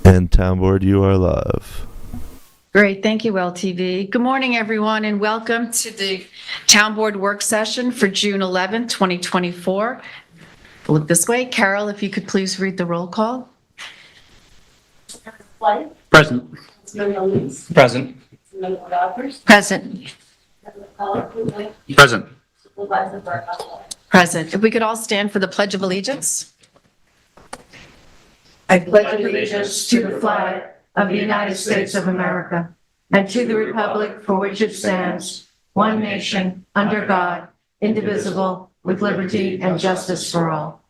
And Town Board, you are live. Great. Thank you, LTV. Good morning, everyone, and welcome to the Town Board work session for June 11th, 2024. Look this way. Carol, if you could please read the roll call. Present. Present. Present. Present. Present. If we could all stand for the Pledge of Allegiance. I pledge allegiance to the flag of the United States of America and to the republic for which it stands, one nation, under God, indivisible, with liberty and justice for all.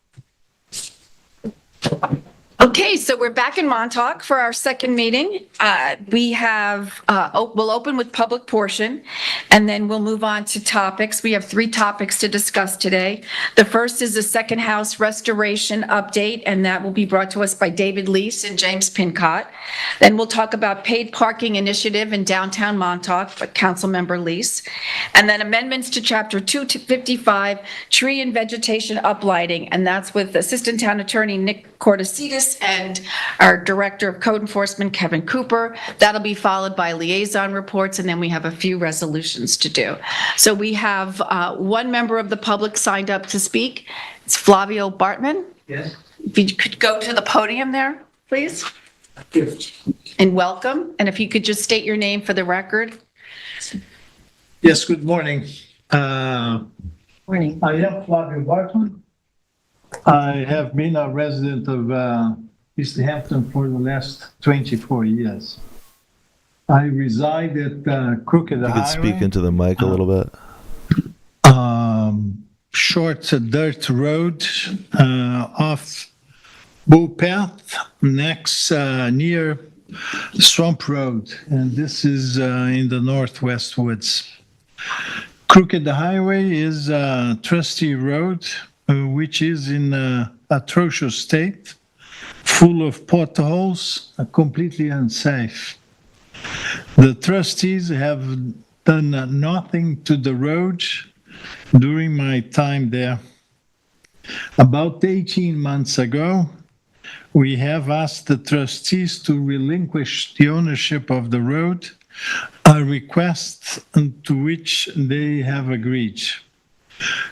Okay, so we're back in Montauk for our second meeting. We'll open with public portion, and then we'll move on to topics. We have 3 topics to discuss today. The first is the second house restoration update, and that will be brought to us by David Lease and James Pincott. Then we'll talk about paid parking initiative in downtown Montauk by Councilmember Lease. And then amendments to Chapter 255, tree and vegetation uplighting, and that's with Assistant Town Attorney Nick Cortesitas and our Director of Code Enforcement, Kevin Cooper. That'll be followed by liaison reports, and then we have a few resolutions to do. So we have one member of the public signed up to speak. It's Flavio Bartman. Yes. If you could go to the podium there, please. And welcome. And if you could just state your name for the record. Yes, good morning. Morning. I am Flavio Bartman. I have been a resident of East Hampton for the last 24 years. I reside at Crooked You Highway. could speak into the mic a little bit. Short dirt road off Bull Path, next near Swamp Road, and this is in the Northwest Woods. Crooked Highway is a trustee road, which is in atrocious state, full of potholes, completely unsafe. The trustees have done nothing to the road during my time there. About 18 months ago, we have asked the trustees to relinquish the ownership of the road, a request to which they have agreed.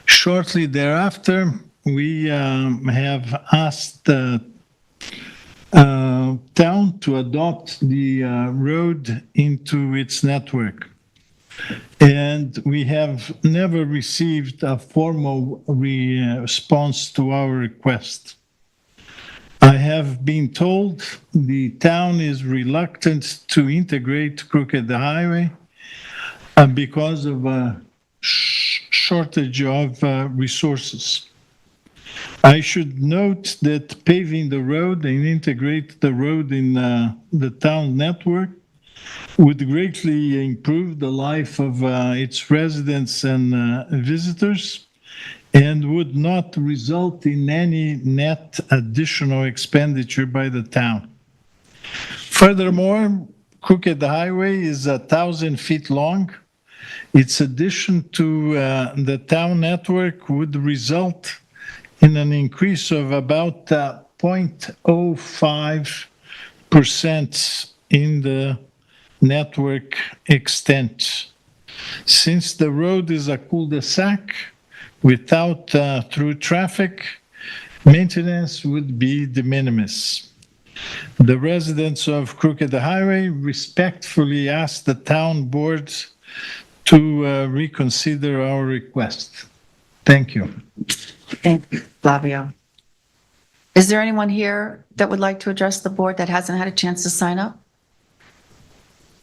Shortly thereafter, we have asked the town to adopt the road into its network. And we have never received a formal response to our request. I have been told the town is reluctant to integrate Crooked Highway because of a shortage of resources. I should note that paving the road and integrate the road in the town network would greatly improve the life of its residents and visitors, and would not result in any net additional expenditure by the town. Furthermore, Crooked Highway is 1,000 feet long. Its addition to the town network would result in an increase of about 0.05% in the network extent. Since the road is a cul-de-sac without through traffic, maintenance would be de minimis. The residents of Crooked Highway respectfully ask the town board to reconsider our request. Thank you. Thank you, Flavio. Is there anyone here that would like to address the board that hasn't had a chance to sign up?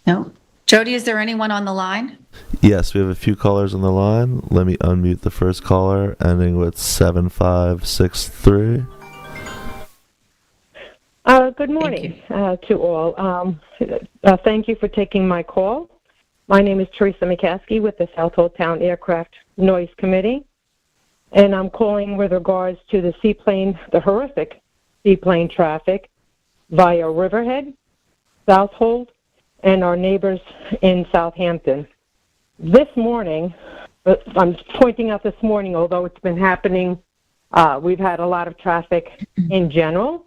No? Jody, is there anyone on the line? Yes, we have a few callers on the line. Let me unmute the first caller, ending with 7563. Good morning to all. Thank you for taking my call. My name is Teresa McCaskey with the Southhold Town Aircraft Noise Committee, and I'm calling with regards to the horrific seaplane traffic via Riverhead, Southold, and our neighbors in Southampton. This morning, I'm pointing out this morning, although it's been happening, we've had a lot of traffic in general.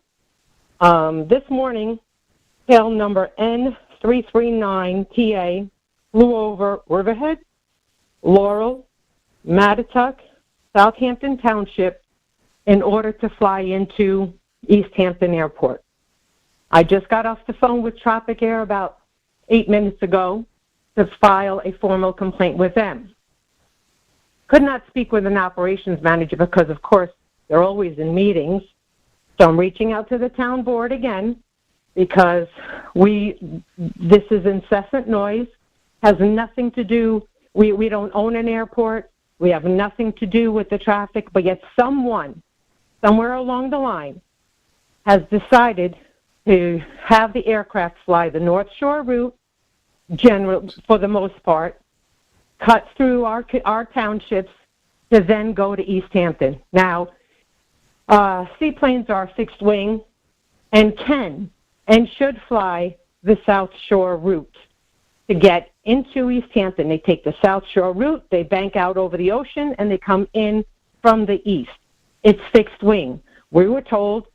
This morning, tail number N339TA, flew over Riverhead, Laurel, Mattituck, Southampton Township in order to fly into East Hampton Airport. I just got off the phone with Tropic Air about 8 minutes ago to file a formal complaint with them. Could not speak with an operations manager because, of course, they're always in meetings. So I'm reaching out to the town board again because this is incessant noise, has nothing to do, we don't own an airport, we have nothing to do with the traffic, but yet someone, somewhere along the line, has decided to have the aircraft fly the North Shore route, for the most part, cut through our townships to then go to East Hampton. Now, seaplanes are fixed wing and can and should fly the South Shore route to get into East Hampton. They take the South Shore route, they bank out over the ocean, and they come in from the east. It's fixed wing. We were told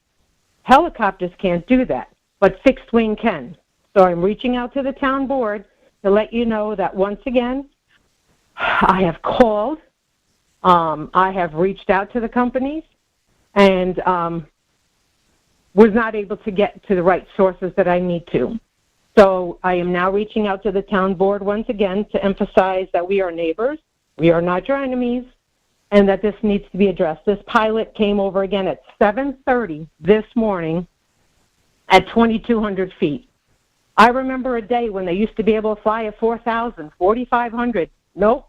helicopters can't do that, but fixed wing can. So I'm reaching out to the town board to let you know that once again, I have called, I have reached out to the companies, and was not able to get to the right sources that I need to. So I am now reaching out to the town board once again to emphasize that we are neighbors, we are not your enemies, and that this needs to be addressed. This pilot came over again at 7:30 this morning at 2,200 feet. I remember a day when they used to be able to fly at 4,000, 4,500. Nope,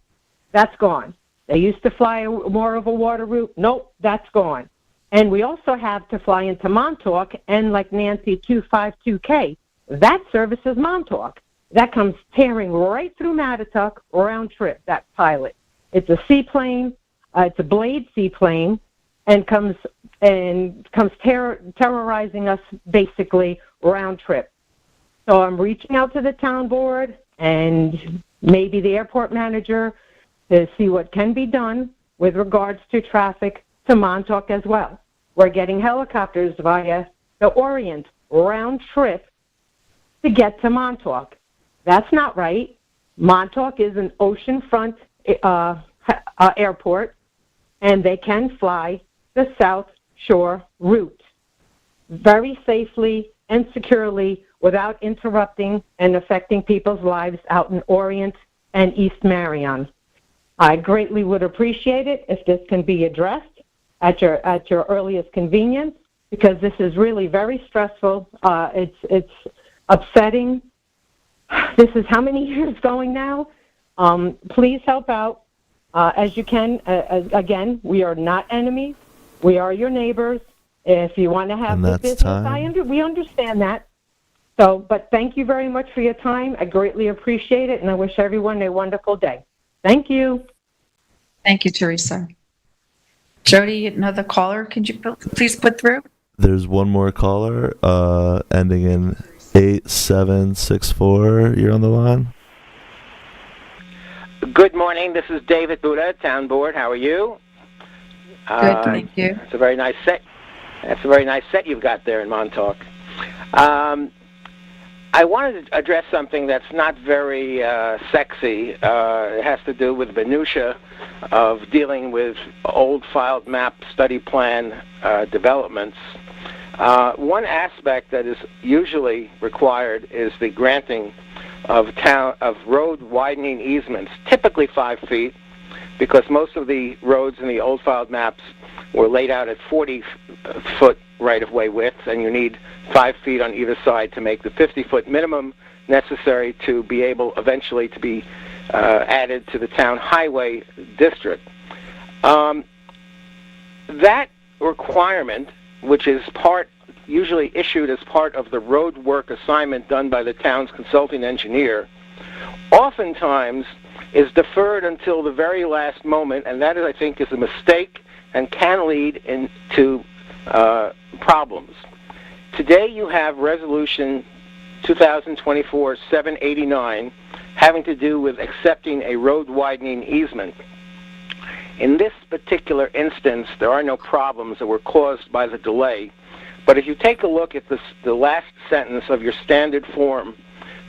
that's gone. They used to fly more of a water route. Nope, that's gone. And we also have to fly into Montauk and like Nancy 252K. That services Montauk. That comes tearing right through Mattituck, round trip, that pilot. It's a seaplane, it's a Blade seaplane, and comes terrorizing us basically round trip. So I'm reaching out to the town board and maybe the airport manager to see what can be done with regards to traffic to Montauk as well. We're getting helicopters via the Orient round trip to get to Montauk. That's not right. Montauk is an oceanfront airport, and they can fly the South Shore route very safely and securely without interrupting and affecting people's lives out in Orient and East Marion. I greatly would appreciate it if this can be addressed at your earliest convenience, because this is really very stressful. It's upsetting. This is how many years going now? Please help out as you can. Again, we are not enemies. We are your neighbors. If you want to have this business, we understand that. So, but thank you very much for your time. I greatly appreciate it, and I wish everyone a wonderful day. Thank you. Thank you, Teresa. Jody, another caller, could you please put through? There's one more caller, ending in 8764. You're on the line. Good morning. This is David Buddha, Town Board. How are you? Good, thank you. It's a very nice set. That's a very nice set you've got there in Montauk. I wanted to address something that's not very sexy. It has to do with minutia of dealing with old filed map study plan developments. One aspect that is usually required is the granting of road widening easements, typically 5 feet, because most of the roads in the old filed maps were laid out at 40-foot right-of-way width, and you need 5 feet on either side to make the 50-foot minimum necessary to be able eventually to be added to the town highway district. That requirement, which is usually issued as part of the road work assignment done by the town's consulting engineer, oftentimes is deferred until the very last moment, and that, I think, is a mistake and can lead into problems. Today you have Resolution 2024-789 having to do with accepting a road widening easement. In this particular instance, there are no problems that were caused by the delay, But if you take a look at the last sentence of your standard form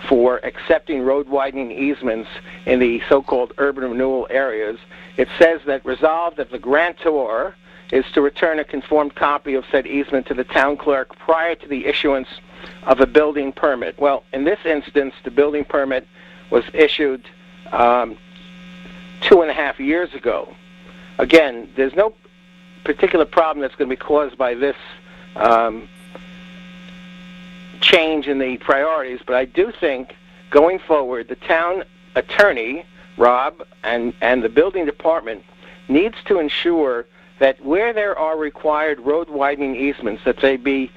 for accepting road widening easements in the so-called urban renewal areas, it says that resolved that the grantor is to return a conformed copy of said easement to the town clerk prior to the issuance of a building permit. Well, in this instance, the building permit was issued 2.5 years ago. Again, there's no particular problem that's going to be caused by this change in the priorities, but I do think going forward, the town attorney, Rob, and the building department needs to ensure that where there are required road widening easements, that they be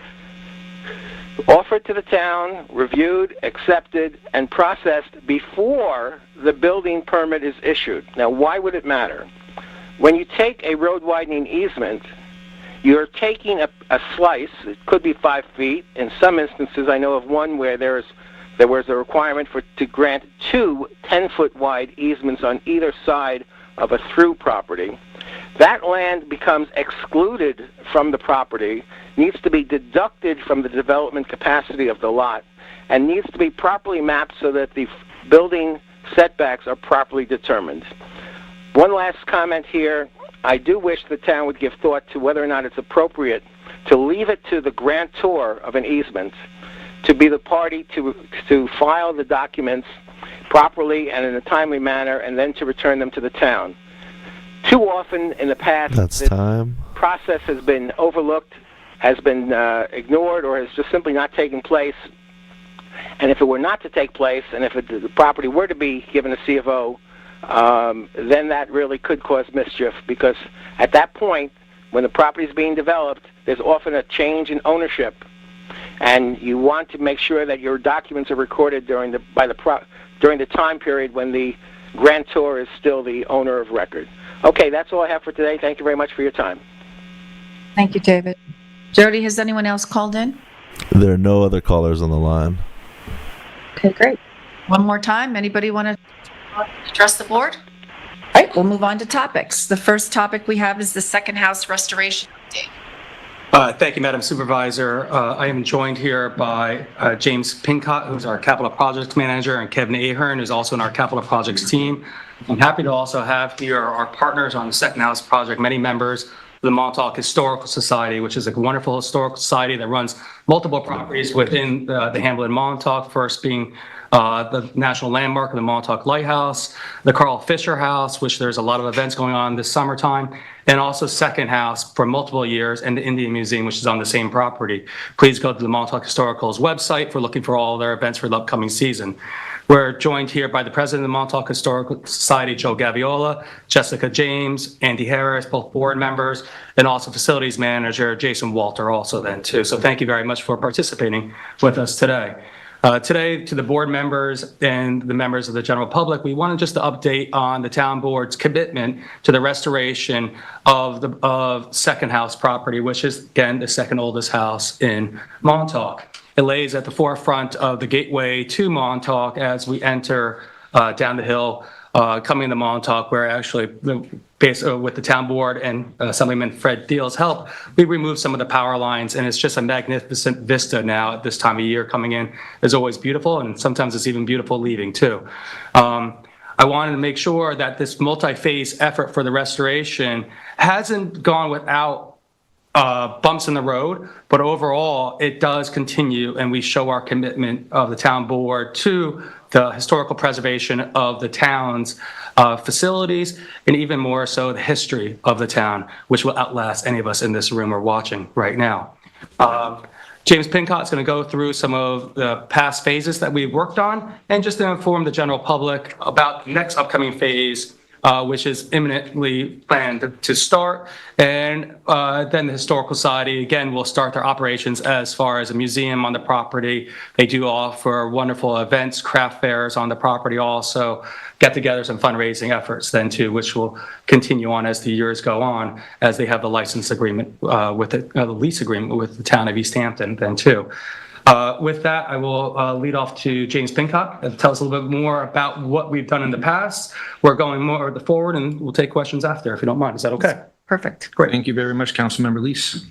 offered to the town, reviewed, accepted, and processed before the building permit is issued. Now, why would it matter? When you take a road widening easement, you're taking a slice. It could be 5 feet. In some instances, I know of one where there was a requirement to grant 2 10-foot wide easements on either side of a through property. That land becomes excluded from the property, needs to be deducted from the development capacity of the lot, and needs to be properly mapped so that the building setbacks are properly determined. One last comment here. I do wish the town would give thought to whether or not it's appropriate to leave it to the grantor of an easement to be the party to file the documents properly and in a timely manner, and then to return them to the town. Too often in the past, That's time. process has been overlooked, has been ignored, or has just simply not taken place. And if it were not to take place, and if the property were to be given a C of O, then that really could cause mischief, because at that point, when the property is being developed, there's often a change in ownership, and you want to make sure that your documents are recorded during the time period when the grantor is still the owner of record. Okay, that's all I have for today. Thank you very much for your time. Thank you, David. Jody, has anyone else called in? There are no other callers on the line. Okay, great. One more time, anybody want to address the board? All right, we'll move on to topics. The first topic we have is the second house restoration update. Thank you, Madam Supervisor. I am joined here by James Pincott, who's our Capital Projects Manager, and Kevin Ahern, who's also in our Capital Projects team. I'm happy to also have here our partners on the second house project, many members of the Montauk Historical Society, which is a wonderful historical society that runs multiple properties within the hamlet of Montauk, first being the national landmark of the Montauk Lighthouse, the Carl Fisher House, which there's a lot of events going on this summertime, and also Second House for multiple years, and the Indian Museum, which is on the same property. Please go to the Montauk Historical's website for looking for all their events for the upcoming season. We're joined here by the president of the Montauk Historical Society, Joe Gaviola, Jessica James, Andy Harris, both board members, and also facilities manager Jason Walter also then too. So thank you very much for participating with us today. Today, to the board members and the members of the general public, we wanted just to update on the town board's commitment to the restoration of Second House property, which is, again, the second oldest house in Montauk. It lays at the forefront of the gateway to Montauk as we enter down the hill, coming into Montauk, where actually, with the town board and Assemblyman Fred Thiel's help, we removed some of the power lines, and it's just a magnificent vista now at this time of year. Coming in is always beautiful, and sometimes it's even beautiful leaving too. I wanted to make sure that this multi-phase effort for the restoration hasn't gone without bumps in the road, but overall it does continue, and we show our commitment of the town board to the historical preservation of the town's facilities, and even more so the history of the town, which will outlast any of us in this room or watching right now. James Pincott is going to go through some of the past phases that we've worked on, and just to inform the general public about the next upcoming phase, which is imminently planned to start. And then the Historical Society, again, will start their operations as far as a museum on the property. They do offer wonderful events, craft fairs on the property, also get-togethers and fundraising efforts then too, which will continue on as the years go on, as they have the license agreement with the lease agreement with the town of East Hampton then too. With that, I will lead off to James Pincott and tell us a little bit more about what we've done in the past. We're going more forward, and we'll take questions after, if you don't mind. Is that okay? Perfect. Great. Thank you very much, Councilmember Lease.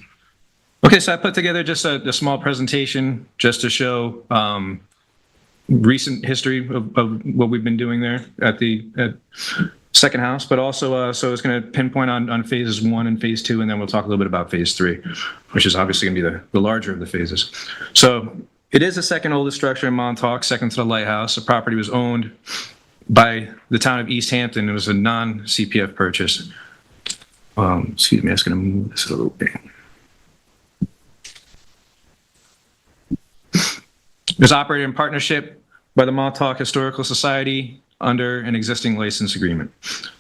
Okay, so I put together just a small presentation just to show recent history of what we've been doing there at second house, but also so it's going to pinpoint on phases 1 and phase 2, and then we'll talk a little bit about phase 3, which is obviously going to be the larger of the phases. So it is the second oldest structure in Montauk, second to the lighthouse. The property was owned by the town of East Hampton. It was a non-CPF purchase. Excuse me, I'm just going to move this a little bit. It was operated in partnership by the Montauk Historical Society under an existing license agreement.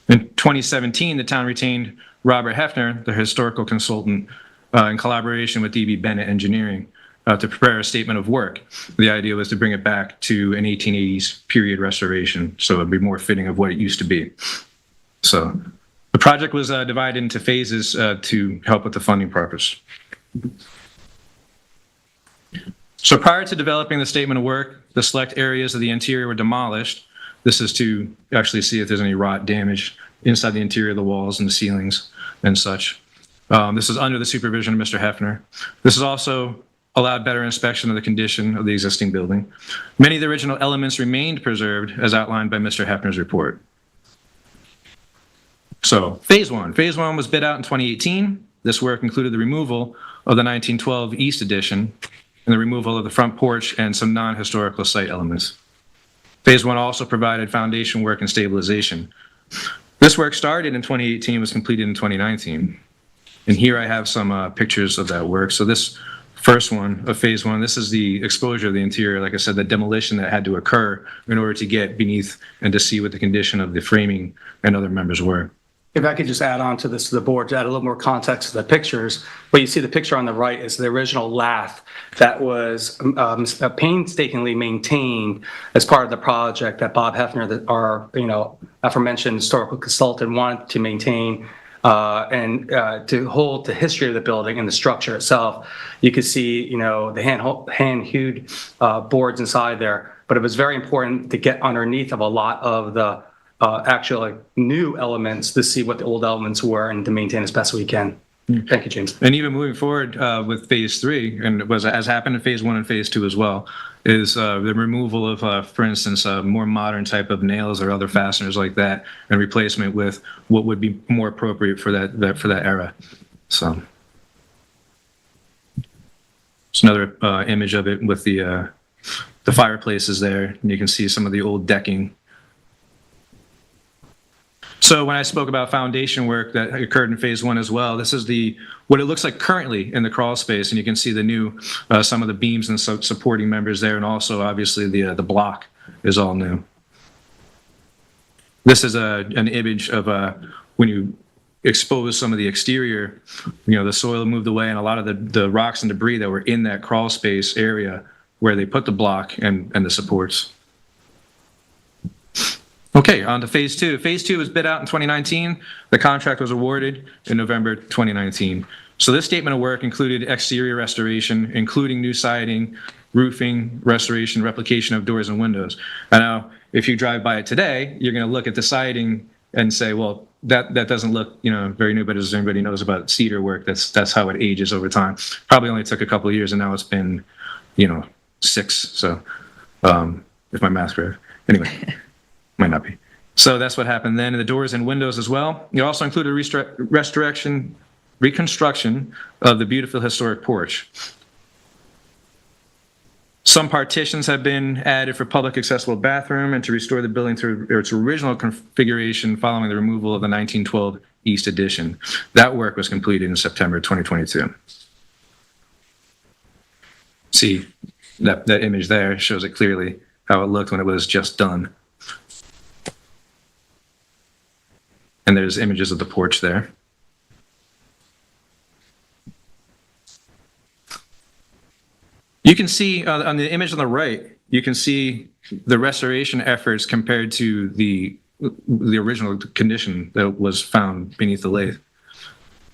In 2017, the town retained Robert Hefner, the historical consultant, in collaboration with D.B. Bennett Engineering, to prepare a statement of work. The idea was to bring it back to an 1880s period restoration, so it'd be more fitting of what it used to be. So the project was divided into phases to help with the funding purpose. So prior to developing the statement of work, the select areas of the interior were demolished. This is to actually see if there's any rot damage inside the interior of the walls and the ceilings and such. This is under the supervision of Mr. Hefner. This is also allowed better inspection of the condition of the existing building. Many of the original elements remained preserved as outlined by Mr. Hefner's report. So phase 1. Phase 1 was bid out in 2018. This work included the removal of the 1912 East Addition and the removal of the front porch and some non-historical site elements. Phase 1 also provided foundation work and stabilization. This work started in 2018, was completed in 2019. And here I have some pictures of that work. So this first one of phase 1, this is the exposure of the interior. Like I said, the demolition that had to occur in order to get beneath and to see what the condition of the framing and other members were. If I could just add on to this, to the board, to add a little more context to the pictures. What you see the picture on the right is the original lath that was painstakingly maintained as part of the project that Bob Hefner, our aforementioned historical consultant, wanted to maintain and to hold the history of the building and the structure itself. You could see, the hand-hewed boards inside there, but it was very important to get underneath of a lot of the actual new elements to see what the old elements were and to maintain as best we can. Thank you, James. And even moving forward with phase 3, and it was as happened in phase 1 and phase 2 as well, is the removal of, for instance, more modern type of nails or other fasteners like that, and replacement with what would be more appropriate for that era. So it's another image of it with the fireplaces there, and you can see some of the old decking. So when I spoke about foundation work that occurred in phase 1 as well, this is what it looks like currently in the crawl space, and you can see the new some of the beams and supporting members there, and also obviously the block is all new. This is an image of when you expose some of the exterior, the soil moved away, and a lot of the rocks and debris that were in that crawl space area where they put the block and the supports. Okay, on to phase 2. Phase 2 was bid out in 2019. The contract was awarded in November 2019. So this statement of work included exterior restoration, including new siding, roofing, restoration, replication of doors and windows. I know if you drive by it today, you're going to look at the siding and say, well, that doesn't look very new, but as everybody knows about cedar work, that's how it ages over time. Probably only took a couple of years, and now it's been 6. So if my math's correct. Anyway. Might not be. So that's what happened then. And the doors and windows as well. You also included reconstruction of the beautiful historic porch. Some partitions have been added for public accessible bathroom and to restore the building to its original configuration following the removal of the 1912 East Addition. That work was completed in September 2022. See, that image there shows it clearly how it looked when it was just done. And there's images of the porch there. You can see on the image on the right, you can see the restoration efforts compared to the original condition that was found beneath the lathe.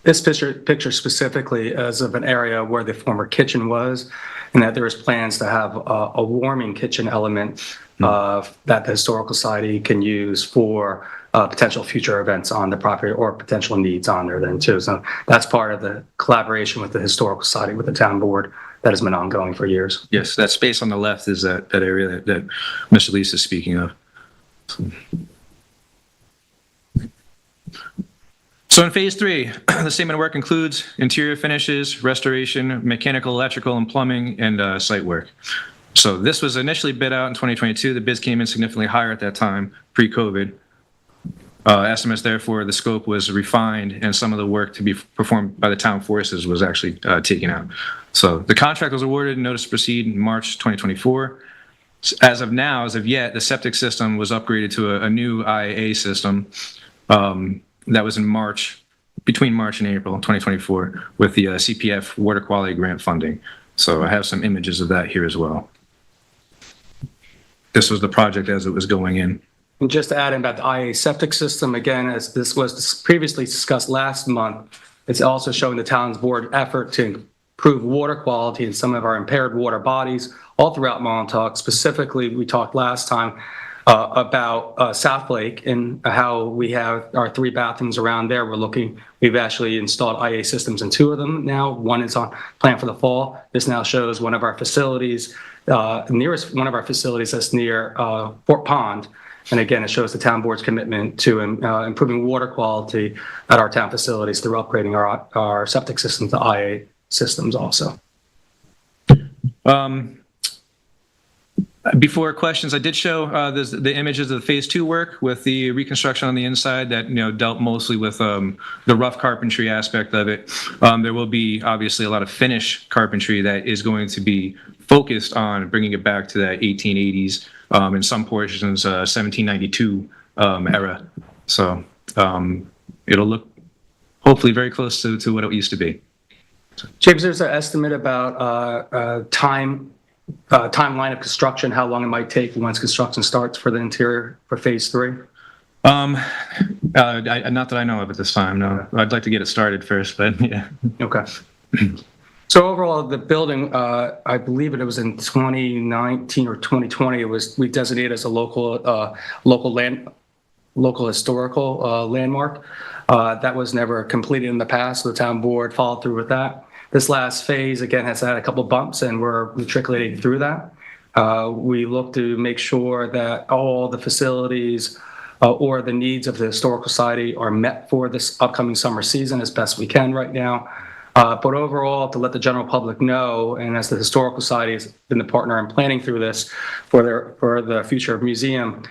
This picture specifically is of an area where the former kitchen was, and that there was plans to have a warming kitchen element that the Historical Society can use for potential future events on the property or potential needs on there then too. So that's part of the collaboration with the Historical Society, with the town board, that has been ongoing for years. Yes, that space on the left is that area that Mr. Lees is speaking of. So in phase 3, the statement of work includes interior finishes, restoration, mechanical, electrical, and plumbing, and site work. So this was initially bid out in 2022. The bids came in significantly higher at that time, pre-COVID. Estimates, therefore, the scope was refined, and some of the work to be performed by the town forces was actually taken out. So the contract was awarded, notice to proceed in March 2024. As of now, as of yet, the septic system was upgraded to a new IAA system. That was in March, between March and April 2024, with the CPF Water Quality Grant funding. So I have some images of that here as well. This was the project as it was going in. And just to add in about the IA septic system, again, as this was previously discussed last month, it's also showing the town's board effort to improve water quality in some of our impaired water bodies all throughout Montauk. Specifically, we talked last time about South Lake and how we have our 3 bathrooms around there. We've actually installed IA systems in 2 of them now. One is on plan for the fall. This now shows one of our facilities, nearest one of our facilities that's near Fort Pond. And again, it shows the town board's commitment to improving water quality at our town facilities through upgrading our septic systems to IA systems also. Before questions, I did show the images of the phase 2 work with the reconstruction on the inside that dealt mostly with the rough carpentry aspect of it. There will be obviously a lot of finish carpentry that is going to be focused on bringing it back to that 1880s, in some portions 1792 era. So it'll look hopefully very close to what it used to be. James, there's an estimate about timeline of construction, how long it might take once construction starts for the interior for phase 3? Not that I know of at this time, no. I'd like to get it started first, but yeah. Okay. So overall, the building, I believe it was in 2019 or 2020, we designated as a local historical landmark. That was never completed in the past, so the town board followed through with that. This last phase, again, has had a couple bumps, and we're matriculating through that. We look to make sure that all the facilities or the needs of the Historical Society are met for this upcoming summer season as best we can right now. But overall, to let the general public know, and as the Historical Society has been the partner in planning through this for the future museum,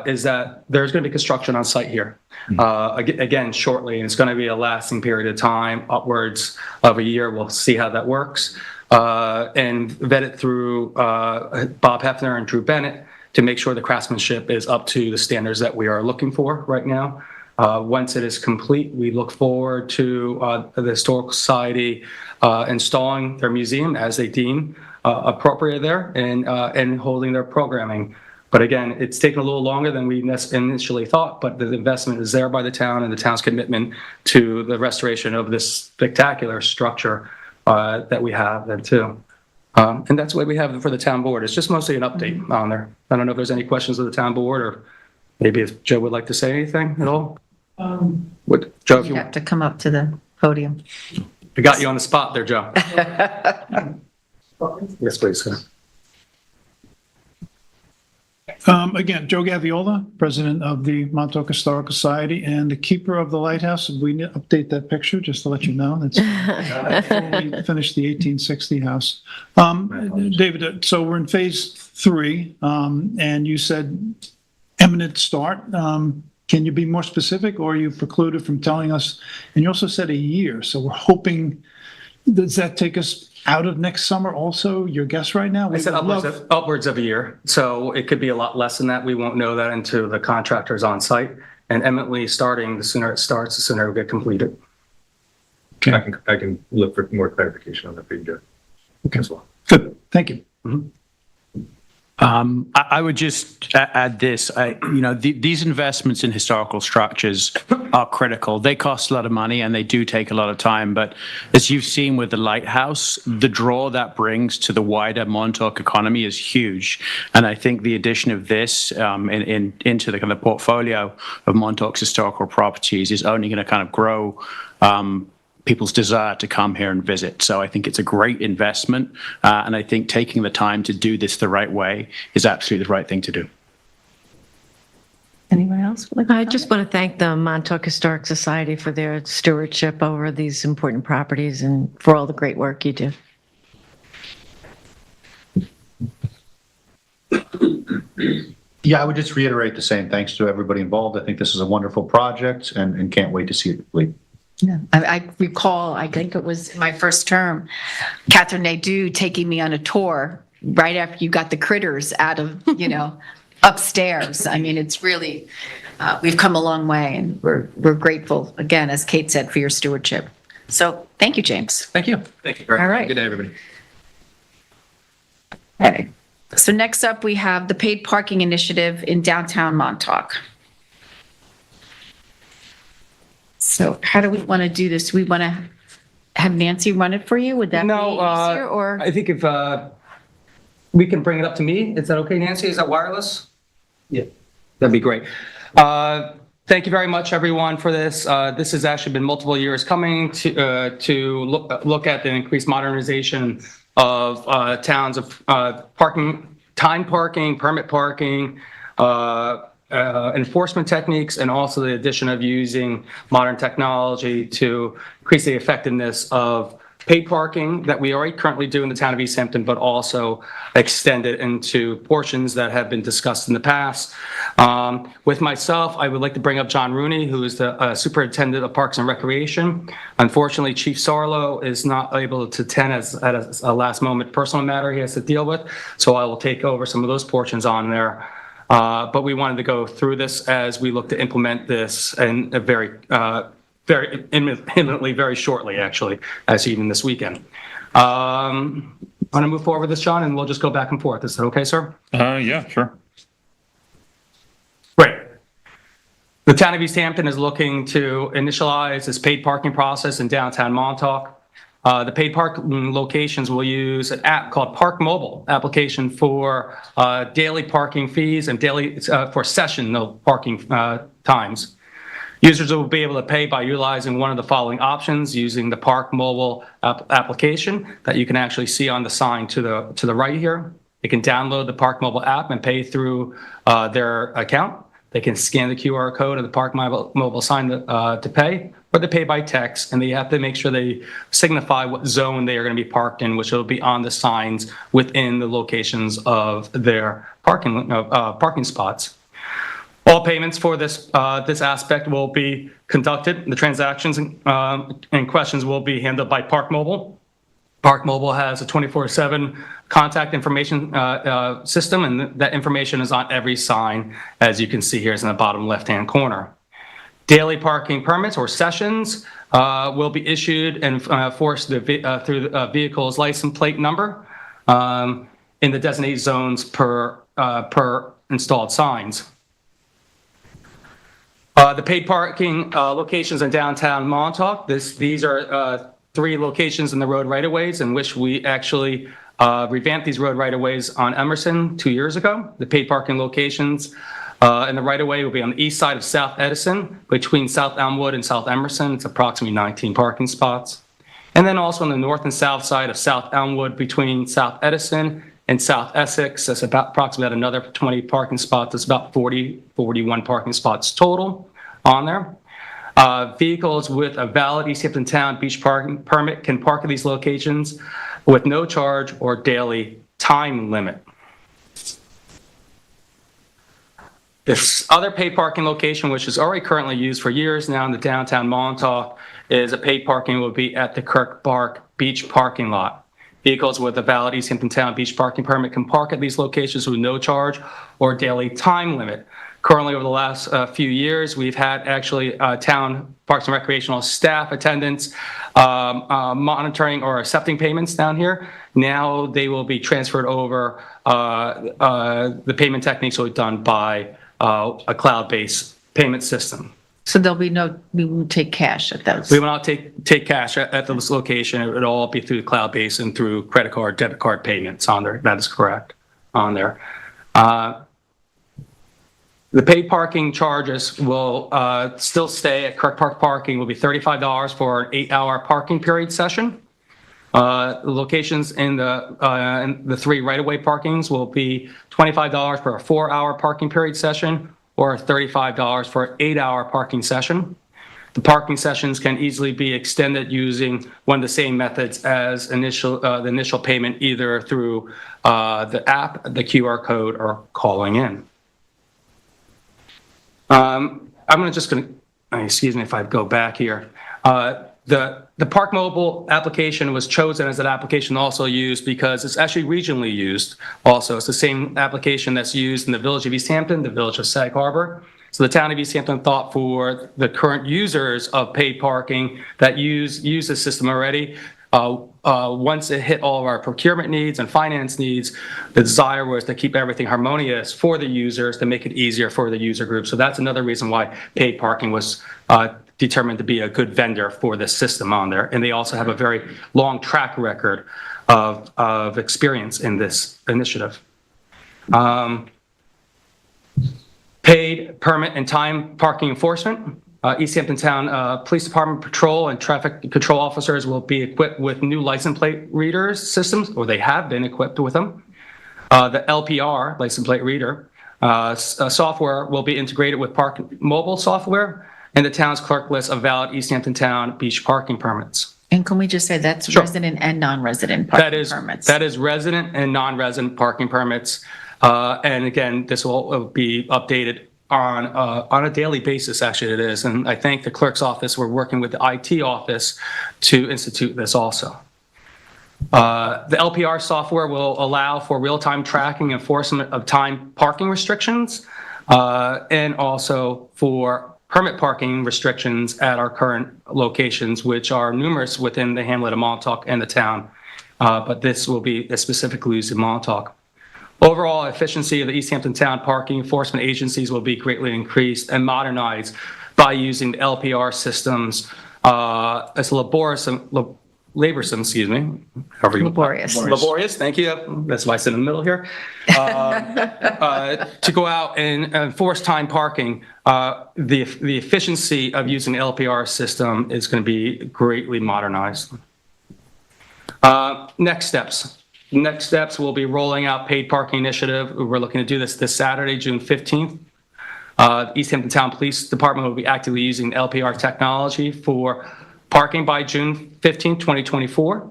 is that there's going to be construction on site here. Again, shortly, and it's going to be a lasting period of time, upwards of a year. We'll see how that works, and vet it through Bob Hefner and Drew Bennett to make sure the craftsmanship is up to the standards that we are looking for right now. Once it is complete, we look forward to the Historical Society installing their museum as they deem appropriate there, and holding their programming. But again, it's taken a little longer than we initially thought, but the investment is there by the town and the town's commitment to the restoration of this spectacular structure that we have then too. And that's what we have for the town board. It's just mostly an update on there. I don't know if there's any questions of the town board, or maybe if Joe would like to say anything at all. Joe, if You have to come up to the podium. we got you on the spot there, Joe. Yes, please, sir. Again, Joe Gaviola, president of the Montauk Historical Society and the keeper of the lighthouse. We need to update that picture just to let you know. That's before we finished the 1860 house. David, so we're in phase 3, and you said imminent start. Can you be more specific, or are you precluded from telling us? And you also said a year, so we're hoping, does that take us out of next summer also? Your guess right now? I said upwards of a year, so it could be a lot less than that. We won't know that until the contractor's on site. And eminently starting, the sooner it starts, the sooner it'll get completed. Okay. I can look for more clarification on that for you, Joe. Okay. As well. Good, thank you. I would just add this. These investments in historical structures are critical. They cost a lot of money and they do take a lot of time. But as you've seen with the lighthouse, the draw that brings to the wider Montauk economy is huge. And I think the addition of this into the kind of portfolio of Montauk's historical properties is only going to kind of grow people's desire to come here and visit. So I think it's a great investment. And I think taking the time to do this the right way is absolutely the right thing to do. Anyone else? I just want to thank the Montauk Historic Society for their stewardship over these important properties and for all the great work you do. Yeah, I would just reiterate the same thanks to everybody involved. I think this is a wonderful project and can't wait to see it complete. Yeah, I recall, I think it was in my first term, Catherine Nadeau taking me on a tour right after you got the critters out of, upstairs. I mean, it's really, we've come a long way, and we're grateful, again, as Kate said, for your stewardship. So thank you, James. Thank you. Thank you very much. All right. Good day, everybody. Okay. So next up, we have the paid parking initiative in downtown Montauk. So how do we want to do this? We want to have Nancy run it for you? Would that be easier, or? I think if we can bring it up to me. Is that okay, Nancy? Is that wireless? Yeah. That'd be great. Thank you very much, everyone, for this. This has actually been multiple years coming to look at the increased modernization of towns of parking, time parking, permit parking, enforcement techniques, and also the addition of using modern technology to increase the effectiveness of paid parking that we already currently do in the town of East Hampton, but also extend it into portions that have been discussed in the past. With myself, I would like to bring up John Rooney, who is the Superintendent of Parks and Recreation. Unfortunately, Chief Sarlo is not able to attend at a last moment personal matter he has to deal with, so I will take over some of those portions on there. But we wanted to go through this as we look to implement this in a very imminently, very shortly, actually, as even this weekend. I'm going to move forward with this, John, and we'll just go back and forth. Is that okay, sir? Yeah, sure. Great. The town of East Hampton is looking to initialize this paid parking process in downtown Montauk. The paid parking locations will use an app called Park Mobile application for daily parking fees and daily for session parking times. Users will be able to pay by utilizing one of the following options using the Park Mobile application that you can actually see on the sign to the right here. They can download the Park Mobile app and pay through their account. They can scan the QR code of the Park Mobile sign to pay, or they pay by text, and they have to make sure they signify what zone they are going to be parked in, which will be on the signs within the locations of their parking spots. All payments for this aspect will be conducted. The transactions and questions will be handled by Park Mobile. Park Mobile has a 24/7 contact information system, and that information is on every sign, as you can see here is in the bottom left-hand corner. Daily parking permits or sessions will be issued and enforced through the vehicle's license plate number in the designated zones per installed signs. The paid parking locations in downtown Montauk, these are 3 locations in the road right-of-ways in which we actually revamped these road right-of-ways on Emerson 2 years ago. The paid parking locations in the right-of-way will be on the east side of South Edison, between South Elmwood and South Emerson. It's approximately 19 parking spots. And then also on the north and south side of South Elmwood, between South Edison and South Essex, that's about approximately another 20 parking spots. That's about 41 parking spots total on there. Vehicles with a valid East Hampton Town beach parking permit can park at these locations with no charge or daily time limit. This other paid parking location, which is already currently used for years now in the downtown Montauk, is a paid parking will be at the Kirk Park Beach parking lot. Vehicles with a valid East Hampton Town beach parking permit can park at these locations with no charge or daily time limit. Currently, over the last few years, we've had actually town Parks and Recreational staff attendance monitoring or accepting payments down here. Now they will be transferred over. The payment techniques will be done by a cloud-based payment system. So there'll be we won't take cash at those. We will not take cash at this location. It would all be through cloud-based and through credit card, debit card payments on there. That is correct on there. The paid parking charges will still stay at Kirk Park Parking will be $35 for an 8-hour parking period session. The locations in the 3 right-of-way parkings will be $25 for a 4-hour parking period session or $35 for an 8-hour parking session. The parking sessions can easily be extended using one of the same methods as the initial payment, either through the app, the QR code, or calling in. Excuse me if I go back here. The Park Mobile application was chosen as an application also used because it's actually regionally used also. It's the same application that's used in the Village of East Hampton, the Village of Sag Harbor. So the town of East Hampton thought for the current users of paid parking that use the system already, once it hit all of our procurement needs and finance needs, the desire was to keep everything harmonious for the users to make it easier for the user group. So that's another reason why paid parking was determined to be a good vendor for this system on there. And they also have a very long track record of experience in this initiative. Paid permit and time parking enforcement. East Hampton Town Police Department patrol and traffic control officers will be equipped with new license plate readers systems, or they have been equipped with them. The LPR, license plate reader, software will be integrated with Park Mobile software and the town's clerk list of valid East Hampton Town beach parking permits. And can we just say that's Sure. resident and non-resident parking permits? That is resident and non-resident parking permits. And again, this will be updated on a daily basis, actually it is. And I thank the clerk's office. We're working with the IT office to institute this also. The LPR software will allow for real-time tracking and enforcement of time parking restrictions, and also for permit parking restrictions at our current locations, which are numerous within the hamlet of Montauk and the town. But this will be specifically used in Montauk. Overall efficiency of the East Hampton Town parking enforcement agencies will be greatly increased and modernized by using the LPR systems. It's laborsome, excuse me. Laborious, thank you. That's why I sit in the middle here. To go out and enforce time parking, the efficiency of using the LPR system is going to be greatly modernized. Next steps. Next steps, we'll be rolling out paid parking initiative. We're looking to do this Saturday, June 15th. East Hampton Town Police Department will be actively using LPR technology for parking by June 15th, 2024.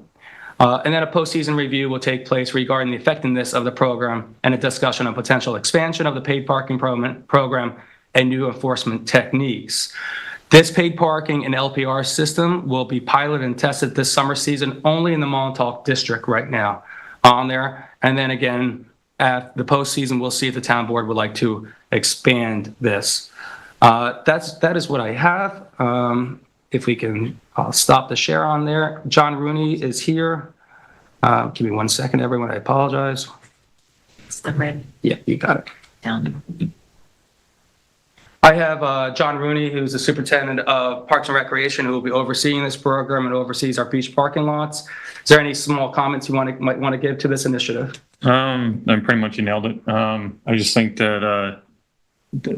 And then a postseason review will take place regarding the effectiveness of the program and a discussion of potential expansion of the paid parking program and new enforcement techniques. This paid parking and LPR system will be piloted and tested this summer season only in the Montauk district right now on there. And then again, at the postseason, we'll see if the town board would like to expand this. That is what I have. If we can, I'll stop the share on there. John Rooney is here. Give me 1 second, everyone. I apologize. It's the red Yeah, you got it. down. I have John Rooney, who's the superintendent of Parks and Recreation, who will be overseeing this program and oversees our beach parking lots. Is there any small comments you might want to give to this initiative? Pretty much you nailed it. I just think that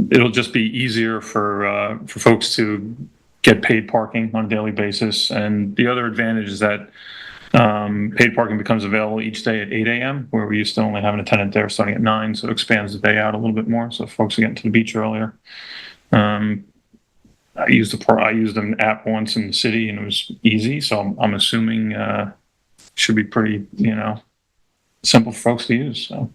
it'll just be easier for folks to get paid parking on a daily basis. And the other advantage is that paid parking becomes available each day at 8 a.m., where we used to only have an attendant there starting at 9, so it expands the day out a little bit more, so folks are getting to the beach earlier. I used an app once in the city, and it was easy, so I'm assuming should be pretty, simple for folks to use. So.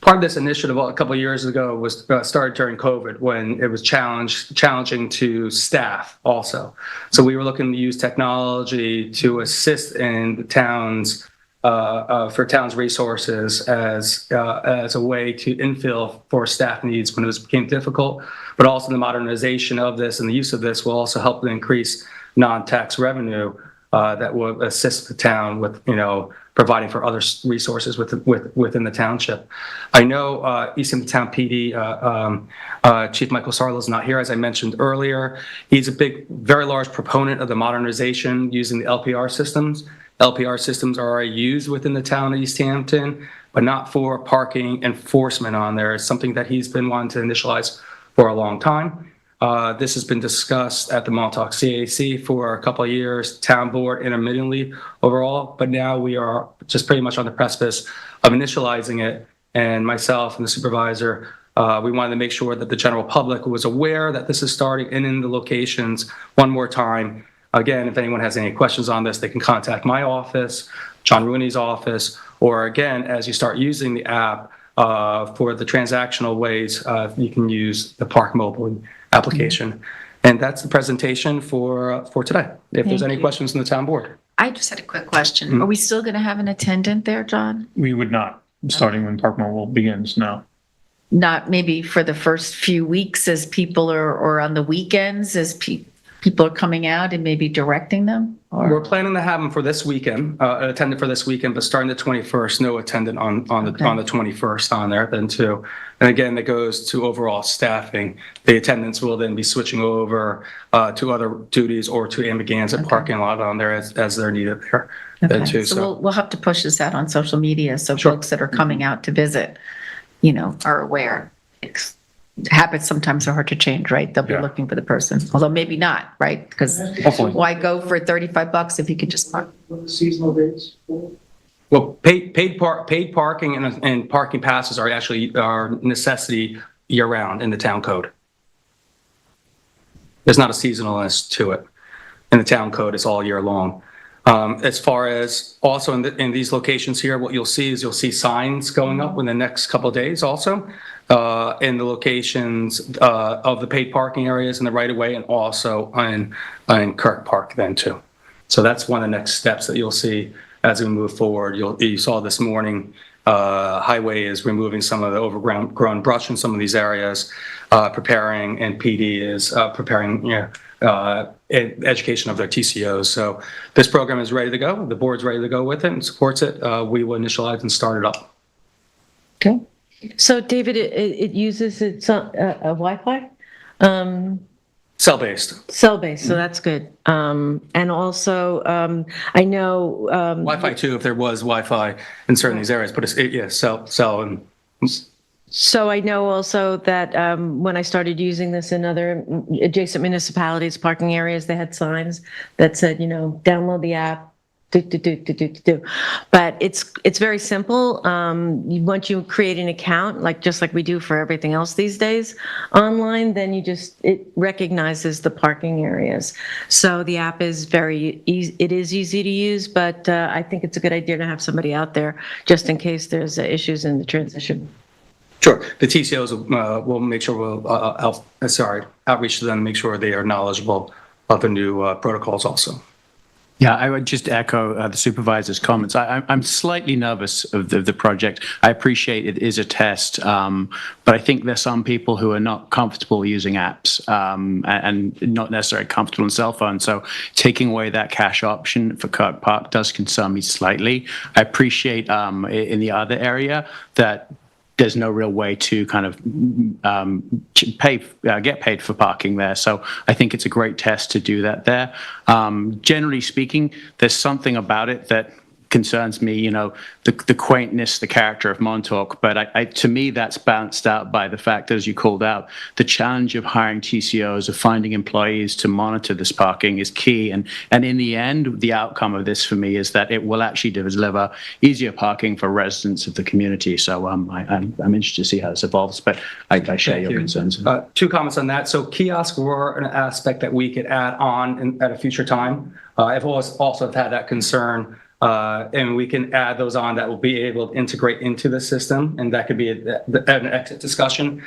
Part of this initiative a couple of years ago was started during COVID, when it was challenging to staff also. So we were looking to use technology to assist in the town's for town's resources as a way to infill for staff needs when it became difficult, but also the modernization of this and the use of this will also help to increase non-tax revenue that will assist the town with, providing for other resources within the township. I know East Hampton Town PD Chief Michael Sarlo is not here, as I mentioned earlier. He's a very large proponent of the modernization using the LPR systems. LPR systems are already used within the town of East Hampton, but not for parking enforcement on there. It's something that he's been wanting to initialize for a long time. This has been discussed at the Montauk CAC for a couple of years, town board intermittently overall, but now we are just pretty much on the precipice of initializing it. And myself and the supervisor, we wanted to make sure that the general public was aware that this is starting and in the locations one more time. Again, if anyone has any questions on this, they can contact my office, John Rooney's office, or again, as you start using the app for the transactional ways, you can use the Park Mobile application. And that's the presentation for today. If there's any questions from the town board. I just had a quick question. Are we still going to have an attendant there, John? We would not, starting when Park Mobile begins now. Not maybe for the first few weeks as people are, or on the weekends as people are coming out and maybe directing them? Or? We're planning to have them for this weekend, an attendant for this weekend, but starting the 21st, no attendant on the 21st on there then too. And again, that goes to overall staffing. The attendants will then be switching over to other duties or to Amagansett parking lot on there as they're needed there then too. So we'll have to push this out on social media so Sure. folks that are coming out to visit, are aware. Habits sometimes are hard to change, right? They'll be looking for the person, although maybe not, right? Because why go for $35 if you could just park? Seasonal days. Well, paid parking and parking passes are actually necessity year round in the town code. There's not a seasonalness to it. In the town code, it's all year long. As far as also in these locations here, what you'll see signs going up in the next couple of days also in the locations of the paid parking areas in the right of way and also in Kirk Park then too. So that's one of the next steps that you'll see as we move forward. You saw this morning, Highway is removing some of the overgrown brush in some of these areas, preparing, and PD is preparing education of their TCOs. So this program is ready to go. The board's ready to go with it and supports it. We will initialize and start it up. Okay. So David, it uses its a Wi-Fi? Cell-based. Cell-based, so that's good. And also, I know... Wi-Fi too, if there was Wi-Fi in certain these areas, but cell and... So I know also that when I started using this in other adjacent municipalities, parking areas, they had signs that said, download the app, But it's very simple. Once you create an account, just like we do for everything else these days online, then it recognizes the parking areas. So the app is very easy. It is easy to use, but I think it's a good idea to have somebody out there just in case there's issues in the transition. Sure. The TCOs will make sure we'll outreach to them, make sure they are knowledgeable of the new protocols also. Yeah, I would just echo the supervisor's comments. I'm slightly nervous of the project. I appreciate it is a test, but I think there's some people who are not comfortable using apps and not necessarily comfortable on cell phones. So taking away that cash option for Kirk Park does concern me slightly. I appreciate in the other area that there's no real way to kind of get paid for parking there. So I think it's a great test to do that there. Generally speaking, there's something about it that concerns me, the quaintness, the character of Montauk. But to me, that's balanced out by the fact, as you called out, the challenge of hiring TCOs, of finding employees to monitor this parking is key. And in the end, the outcome of this for me is that it will actually deliver easier parking for residents of the community. So I'm interested to see how this evolves, but I share your concerns. Two comments on that. So kiosks were an aspect that we could add on at a future time. I've also had that concern. And we can add those on that will be able to integrate into the system, and that could be an exit discussion.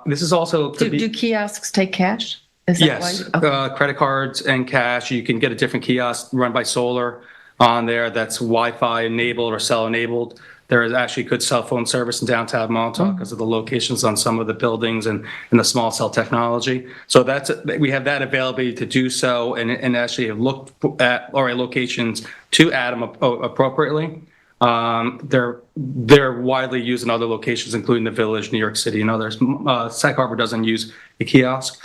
This is also do kiosks take cash? Is that yes, why? Okay. Credit cards and cash. You can get a different kiosk run by solar on there that's Wi-Fi enabled or cell enabled. There is actually good cell phone service in downtown Montauk because of the locations on some of the buildings and the small cell technology. So we have that availability to do so and actually have looked at our locations to add them appropriately. They're widely used in other locations, including the Village, New York City, and others. Sag Harbor doesn't use a kiosk.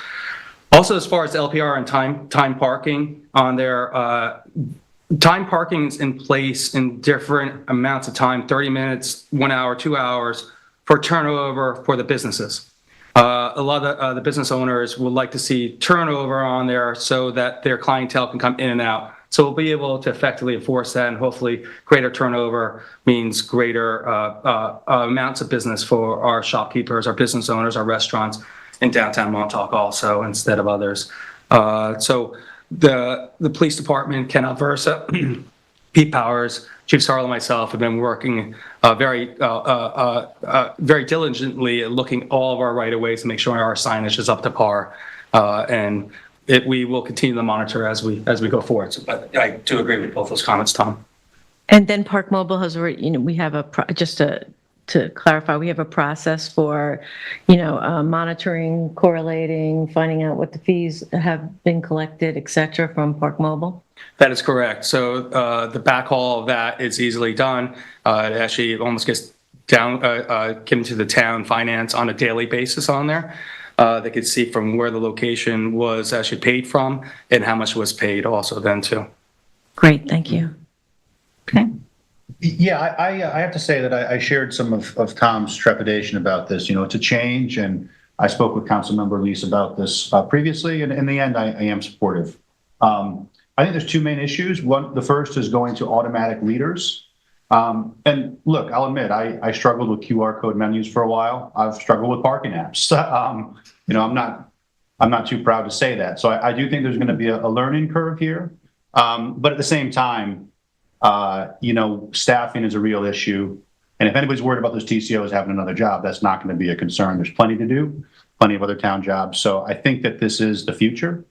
Also, as far as LPR and time parking on there, time parking is in place in different amounts of time, 30 minutes, 1 hour, 2 hours, for turnover for the businesses. A lot of the business owners would like to see turnover on there so that their clientele can come in and out. So we'll be able to effectively enforce that, and hopefully greater turnover means greater amounts of business for our shopkeepers, our business owners, our restaurants in downtown Montauk also, instead of others. So the police department, Ken Versa, Pete Powers, Chief Sarlo, and myself have been working very diligently at looking all of our right-of-ways to make sure our signage is up to par. And we will continue to monitor as we go forward. So, but I do agree with both those comments, Tom. And then Park Mobile has already, we have to clarify, we have a process for, monitoring, correlating, finding out what the fees have been collected, et cetera, from Park Mobile? That is correct. So the backhaul of that is easily done. It actually almost gets given to the town finance on a daily basis on there. They could see from where the location was actually paid from and how much was paid also then too. Great, thank you. Okay. Yeah, I have to say that I shared some of Tom's trepidation about this. It's a change, and I spoke with Councilmember Lease about this previously, and in the end, I am supportive. I think there's two main issues. The first is going to automatic readers. And look, I'll admit, I struggled with QR code menus for a while. I've struggled with parking apps. I'm not too proud to say that. So I do think there's going to be a learning curve here. But at the same time, staffing is a real issue. And if anybody's worried about those TCOs having another job, that's not going to be a concern. There's plenty to do, plenty of other town jobs. So I think that this is the future.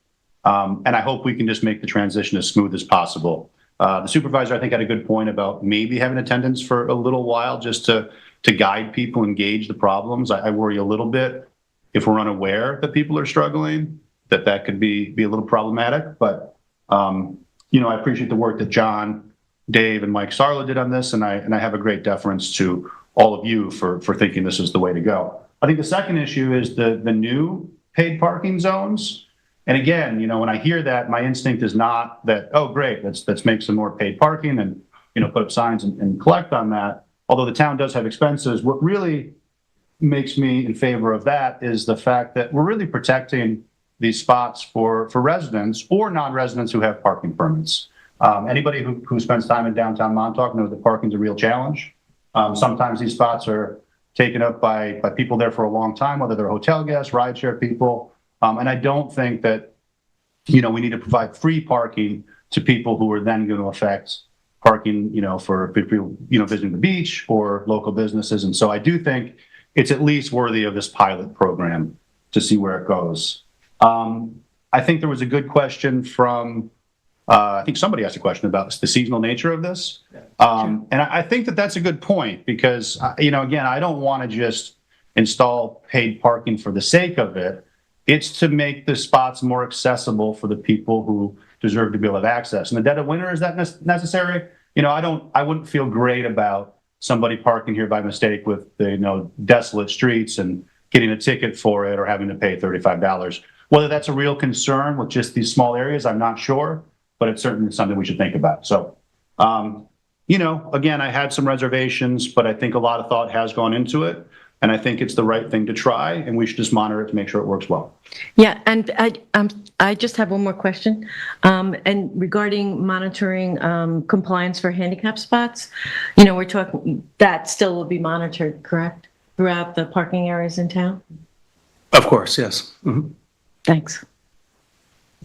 And I hope we can just make the transition as smooth as possible. The supervisor, I think, had a good point about maybe having attendance for a little while just to guide people and gauge the problems. I worry a little bit if we're unaware that people are struggling, that could be a little problematic. But, I appreciate the work that John, Dave, and Mike Sarlo did on this, and I have a great deference to all of you for thinking this is the way to go. I think the second issue is the new paid parking zones. And again, when I hear that, my instinct is not that, oh, great, let's make some more paid parking and, put up signs and collect on that. Although the town does have expenses, what really makes me in favor of that is the fact that we're really protecting these spots for residents or non-residents who have parking permits. Anybody who spends time in downtown Montauk knows that parking is a real challenge. Sometimes these spots are taken up by people there for a long time, whether they're hotel guests, rideshare people. And I don't think that, we need to provide free parking to people who are then going to affect parking, for people, visiting the beach or local businesses. And so I do think it's at least worthy of this pilot program to see where it goes. I think there was a good question from, I think somebody asked a question about the seasonal nature of this. And I think that that's a good point because, again, I don't want to just install paid parking for the sake of it. It's to make the spots more accessible for the people who deserve to be able to have access. In the dead of winter, is that necessary? I wouldn't feel great about somebody parking here by mistake with the, desolate streets and getting a ticket for it or having to pay $35. Whether that's a real concern with just these small areas, I'm not sure, but it's certainly something we should think about. So, again, I had some reservations, but I think a lot of thought has gone into it. And I think it's the right thing to try, and we should just monitor it to make sure it works well. Yeah, and I just have one more question. And regarding monitoring compliance for handicap spots, we're talking that still will be monitored, correct, throughout the parking areas in town? Of course, yes. Mm-hmm. Thanks.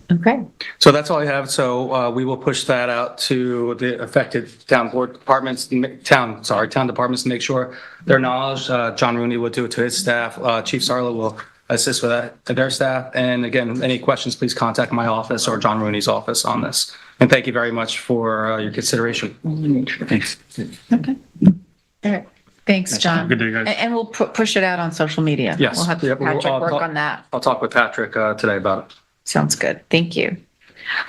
Okay. So that's all I have. So we will push that out to the affected town departments to make sure their knowledge. John Rooney will do it to his staff. Chief Sarlo will assist with that to their staff. And again, any questions, please contact my office or John Rooney's office on this. And thank you very much for your consideration. Thanks. Okay. All right. Thanks, John. Good day, guys. And we'll push it out on social media. Yes. We'll have Yeah, Patrick work on that. I'll talk with Patrick today about it. Sounds good. Thank you.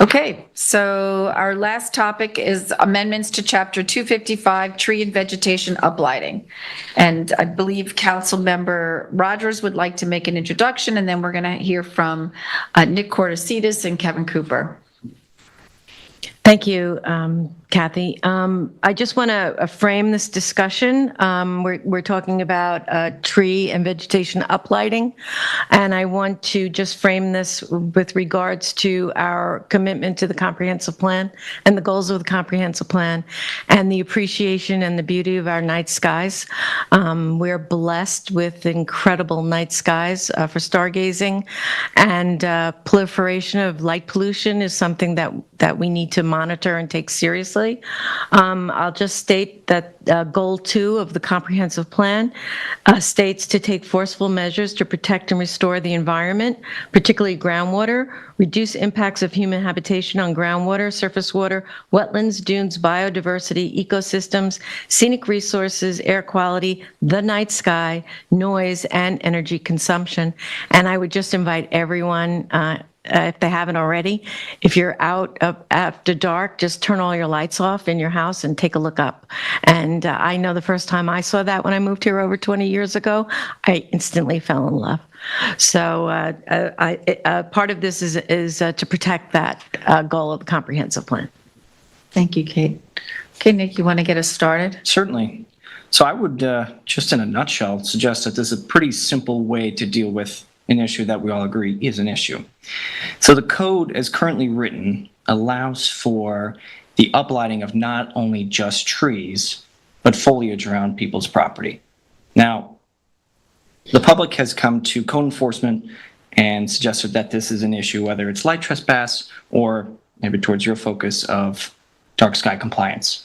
Okay, so our last topic is amendments to Chapter 255, Tree and Vegetation Uplighting. And I believe Councilmember Rogers would like to make an introduction, and then we're going to hear from Nick Cortesidas and Kevin Cooper. Thank you, Kathy. I just want to frame this discussion. We're talking about tree and vegetation uplighting, and I want to just frame this with regards to our commitment to the comprehensive plan and the goals of the comprehensive plan and the appreciation and the beauty of our night skies. We're blessed with incredible night skies for stargazing, and proliferation of light pollution is something that we need to monitor and take seriously. I'll just state that Goal 2 of the comprehensive plan states to take forceful measures to protect and restore the environment, particularly groundwater, reduce impacts of human habitation on groundwater, surface water, wetlands, dunes, biodiversity, ecosystems, scenic resources, air quality, the night sky, noise, and energy consumption. And I would just invite everyone, if they haven't already, if you're out after dark, just turn all your lights off in your house and take a look up. And I know the first time I saw that when I moved here over 20 years ago, I instantly fell in love. So part of this is to protect that goal of the comprehensive plan. Thank you, Kate. Okay, Nick, you want to get us started? Certainly. So I would, just in a nutshell, suggest that there's a pretty simple way to deal with an issue that we all agree is an issue. So the code as currently written allows for the uplighting of not only just trees, but foliage around people's property. Now, the public has come to code enforcement and suggested that this is an issue, whether it's light trespass or maybe towards your focus of dark sky compliance.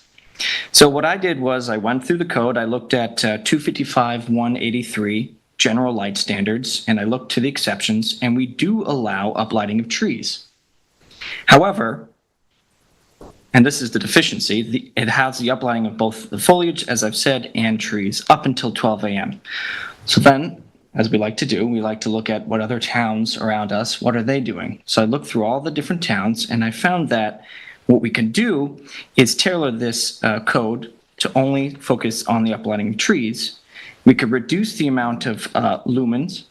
So what I did was I went through the code, I looked at 255-183, general light standards, and I looked to the exceptions, and we do allow uplighting of trees. However, and this is the deficiency, it has the uplighting of both the foliage, as I've said, and trees up until 12 a.m. So then, as we like to do, we like to look at what other towns around us, what are they doing? So I looked through all the different towns, and I found that what we can do is tailor this code to only focus on the uplighting of trees. We could reduce the amount of lumens,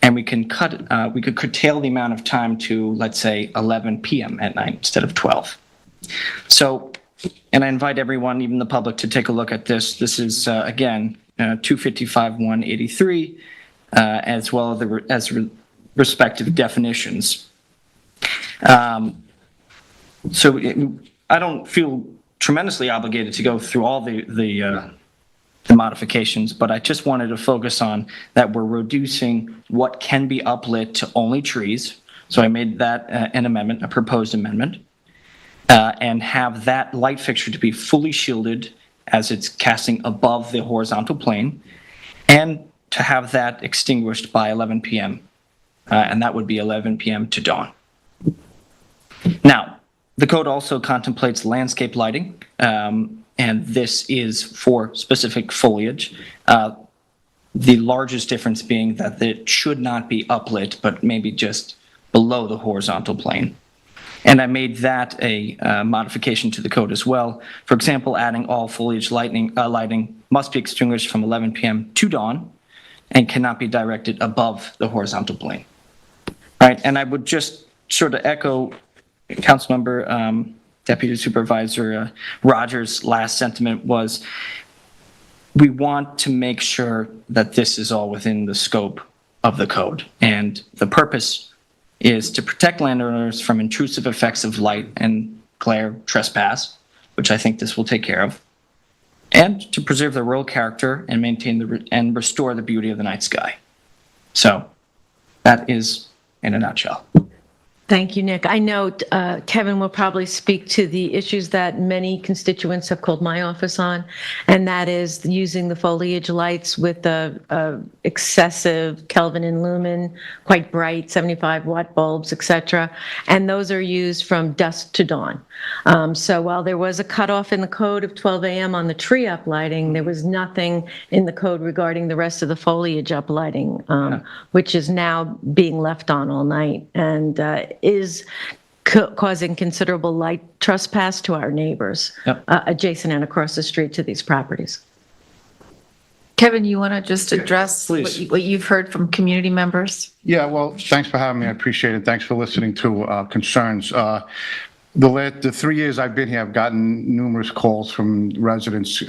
and we could curtail the amount of time to, let's say, 11 p.m. at night instead of 12. So, and I invite everyone, even the public, to take a look at this. This is, again, 255-183, as well as respective definitions. So I don't feel tremendously obligated to go through all the modifications, but I just wanted to focus on that we're reducing what can be uplit to only trees. So I made that an amendment, a proposed amendment, and have that light fixture to be fully shielded as it's casting above the horizontal plane, and to have that extinguished by 11 p.m. And that would be 11 p.m. to dawn. Now, the code also contemplates landscape lighting, and this is for specific foliage. The largest difference being that it should not be uplit, but maybe just below the horizontal plane. And I made that a modification to the code as well. For example, adding all foliage lighting must be extinguished from 11 p.m. to dawn and cannot be directed above the horizontal plane. Right, and I would just sort of echo Councilmember Deputy Supervisor Rogers' last sentiment was we want to make sure that this is all within the scope of the code. And the purpose is to protect landowners from intrusive effects of light and glare trespass, which I think this will take care of, and to preserve the rural character and maintain and restore the beauty of the night sky. So that is in a nutshell. Thank you, Nick. I know Kevin will probably speak to the issues that many constituents have called my office on, and that is using the foliage lights with the excessive Kelvin and lumen, quite bright 75-watt bulbs, etc. And those are used from dusk to dawn. So while there was a cutoff in the code of 12 a.m. on the tree uplighting, there was nothing in the code regarding the rest of the foliage uplighting, which is now being left on all night and is causing considerable light trespass to our neighbors adjacent and across the street to these properties. Kevin, you want to just address Please. what you've heard from community members? Yeah, well, thanks for having me. I appreciate it. Thanks for listening to concerns. The 3 years I've been here, I've gotten numerous calls from residents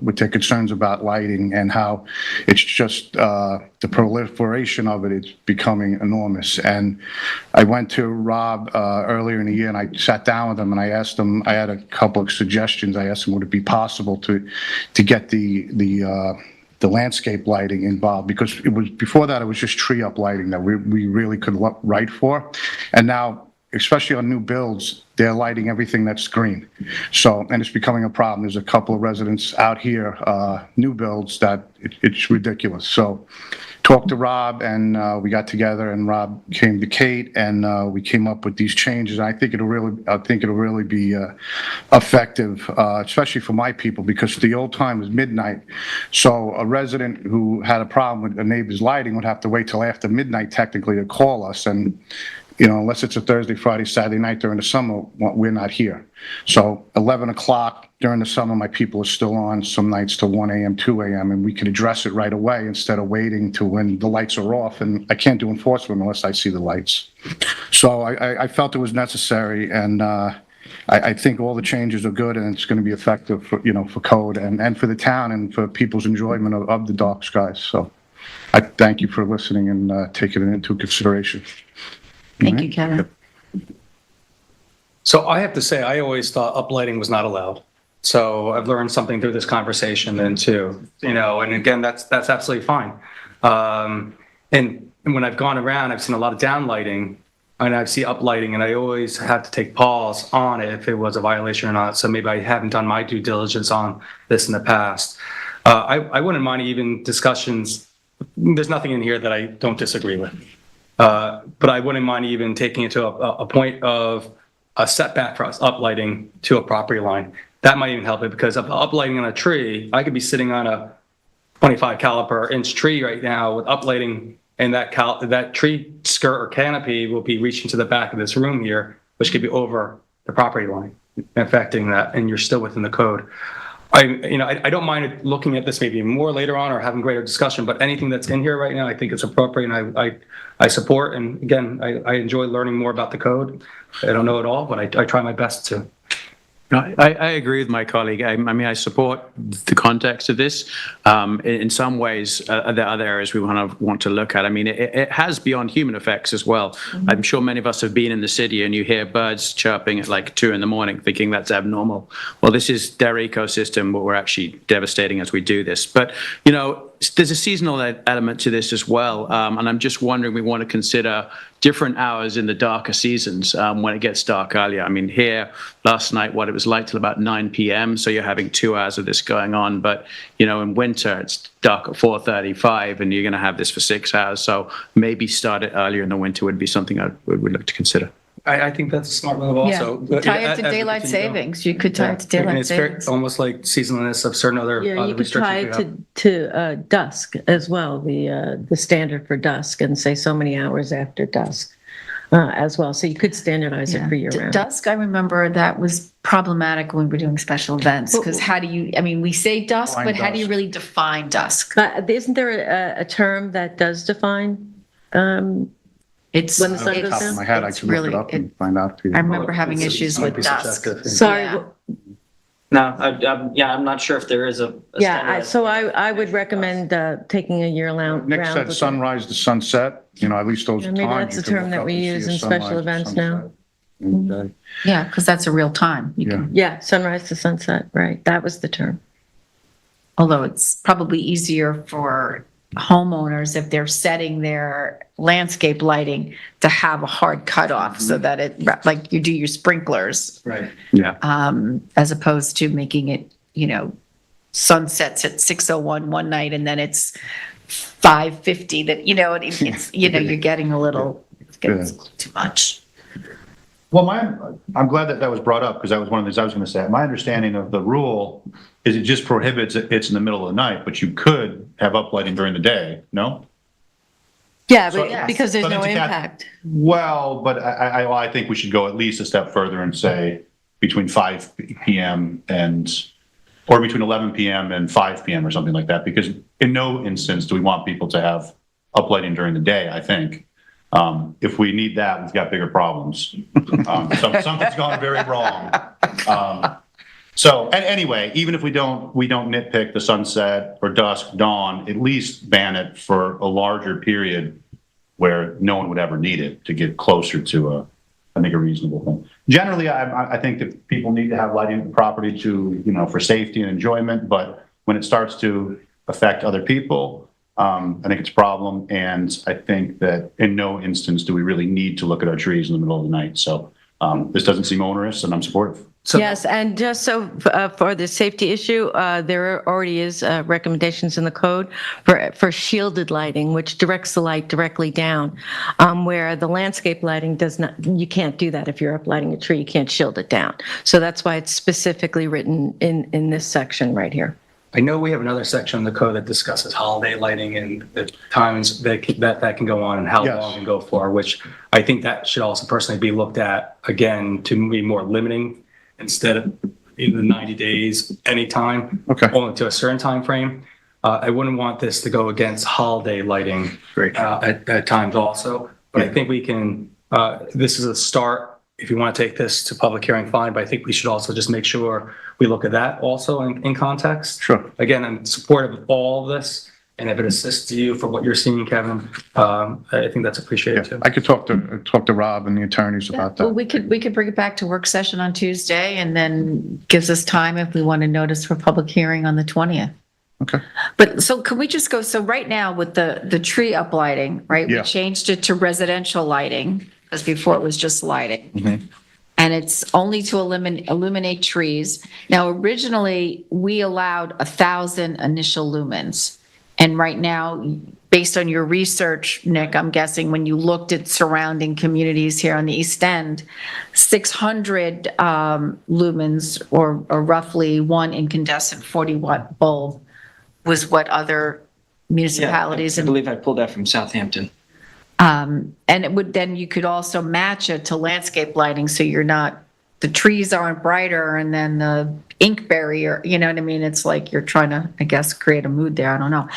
with their concerns about lighting and how it's just the proliferation of it is becoming enormous. And I went to Rob earlier in the year and I sat down with him and I asked him, I had a couple of suggestions. I asked him, would it be possible to get the landscape lighting involved, because it was before that it was just tree up lighting that we really could write for, and now especially on new builds they're lighting everything that's green. So, and it's becoming a problem. There's a couple of residents out here, new builds, that it's ridiculous. So talked to Rob and we got together and Rob came to Kate and we came up with these changes. I think it'll really be effective, especially for my people, because the old time was midnight. So a resident who had a problem with a neighbor's lighting would have to wait till after midnight technically to call us, and unless it's a Thursday, Friday, Saturday night during the summer, we're not here. So 11 o'clock during the summer, my people are still on some nights till 1 a.m., 2 a.m., and we can address it right away instead of waiting till when the lights are off. And I can't do enforcement unless I see the lights. So I felt it was necessary, and I think all the changes are good, and it's going to be effective for, for code and for the town and for people's enjoyment of the dark skies. So I thank you for listening and taking it into consideration. Thank you, Kevin. So I have to say, I always thought uplighting was not allowed. So I've learned something through this conversation then too, and again, that's absolutely fine. And when I've gone around, I've seen a lot of downlighting and I see uplighting, and I always have to take pause on it if it was a violation or not. So maybe I haven't done my due diligence on this in the past. I wouldn't mind even discussions. There's nothing in here that I don't disagree with. But I wouldn't mind even taking it to a point of a setback for us uplighting to a property line. That might even help it, because if uplighting on a tree, I could be sitting on a 25 caliber inch tree right now with uplighting, and that tree skirt or canopy will be reaching to the back of this room here, which could be over the property line, affecting that, and you're still within the code. I don't mind looking at this maybe more later on or having greater discussion, but anything that's in here right now, I think it's appropriate, and I support. And again, I enjoy learning more about the code. I don't know it all, but I try my best to. No, I agree with my colleague. I mean, I support the context of this. In some ways, there are other areas we want to look at. I mean, it has beyond human effects as well. Mm-hmm. I'm sure many of us have been in the city and you hear birds chirping at like 2 a.m, thinking that's abnormal. Well, this is their ecosystem, but we're actually devastating as we do this. But, there's a seasonal element to this as well. And I'm just wondering, we want to consider different hours in the darker seasons when it gets dark earlier. I mean, here last night, it was light till about 9 p.m. So you're having 2 hours of this going on. But, in winter, it's dark at 4:35 and you're going to have this for 6 hours. So maybe start it earlier in the winter would be something I would look to consider. I think that's a smart move also. Yeah, tie it to daylight savings. You could tie it to daylight savings. It's almost like seasonalness of certain other you could tie restrictions. it to dusk as well, the standard for dusk, and say so many hours after dusk as well. So you could standardize it for year round. Dusk, I remember that was problematic when we were doing special events, because we say dusk, but how do you really define dusk? Isn't there a term that does define it's when the sun goes Top of down? my head, I can look it up and find out for you. I remember having issues with dusk. Sorry. Yeah. No, I'm not sure if there is a standardized- So I would recommend taking a year-round. Nick said sunrise to sunset, at least those times. Maybe that's the term that we use in special events now. Okay. Yeah, because that's a real time. Yeah, sunrise to sunset, right. That was the term. Although it's probably easier for homeowners, if they're setting their landscape lighting, to have a hard cutoff so that it, like you do your sprinklers, Right. Yeah. as opposed to making it, sunsets at 6:01 one night and then it's 5:50 that, it's, you're getting a little, it's getting too much. Well, I'm glad that that was brought up because that was one of the things I was going to say. My understanding of the rule is it just prohibits it's in the middle of the night, but you could have uplighting during the day, no? Yeah, So- but because there's So no then you can't- impact. Well, but I think we should go at least a step further and say between 5 p.m. or between 11 p.m. and 5 p.m. or something like that, because in no instance do we want people to have uplighting during the day, I think. If we need that, we've got bigger problems. Something's gone very wrong. And anyway, even if we don't nitpick the sunset or dusk, dawn, at least ban it for a larger period where no one would ever need it to get closer to I think a reasonable thing. Generally, I think that people need to have lighting at the property for safety and enjoyment, but when it starts to affect other people, I think it's a problem, and I think that in no instance do we really need to look at our trees in the middle of the night. So this doesn't seem onerous, and I'm supportive. Yes, and just so for the safety issue, there already is recommendations in the code for shielded lighting, which directs the light directly down, where the landscape lighting does not, you can't do that. If you're up lighting a tree, you can't shield it down. So that's why it's specifically written in this section right here. I know we have another section in the code that discusses holiday lighting and the times that can go on and how long it can go for, which I think that should also personally be looked at again to be more limiting instead of in the 90 days, anytime, only to a certain time frame. I wouldn't want this to go against holiday lighting at times also, but I think we can, this is a start. If you want to take this to public hearing, fine, but I think we should also just make sure we look at that also in context. Sure. Again, I'm supportive of all of this, and if it assists you for what you're seeing, Kevin, I think that's appreciated too. I could talk to Rob and the attorneys about Well, that. we could bring it back to work session on Tuesday and then gives us time if we want to notice for public hearing on the 20th. Okay. But so can we just go, so right now with the tree uplighting, right? We Yeah. changed it to residential lighting because before it was just lighting. Mm-hmm. And it's only to illuminate trees. Now, originally, we allowed 1,000 initial lumens. And right now, based on your research, Nick, I'm guessing when you looked at surrounding communities here on the East End, 600 lumens or roughly one incandescent 40-watt bulb was what other municipalities I and believe I pulled that from Southampton. and it would, then you could also match it to landscape lighting, so you're not, the trees aren't brighter and then the ink barrier, you know what I mean? It's like you're trying to, I guess, create a mood there, I don't know.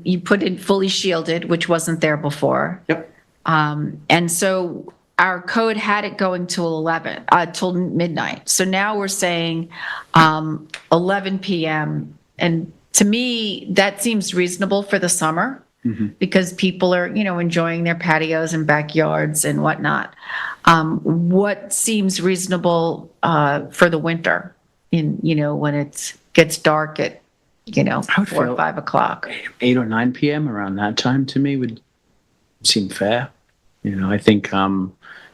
You put in fully shielded, which wasn't there before. Yep. And so our code had it going till till midnight. So now we're saying 11 p.m. And to me, that seems reasonable for the summer. Because people are, enjoying their patios and backyards and whatnot. What seems reasonable for the winter when it gets dark at, 4 or 5 o'clock? 8 or 9 p.m. around that time to me would seem fair. I think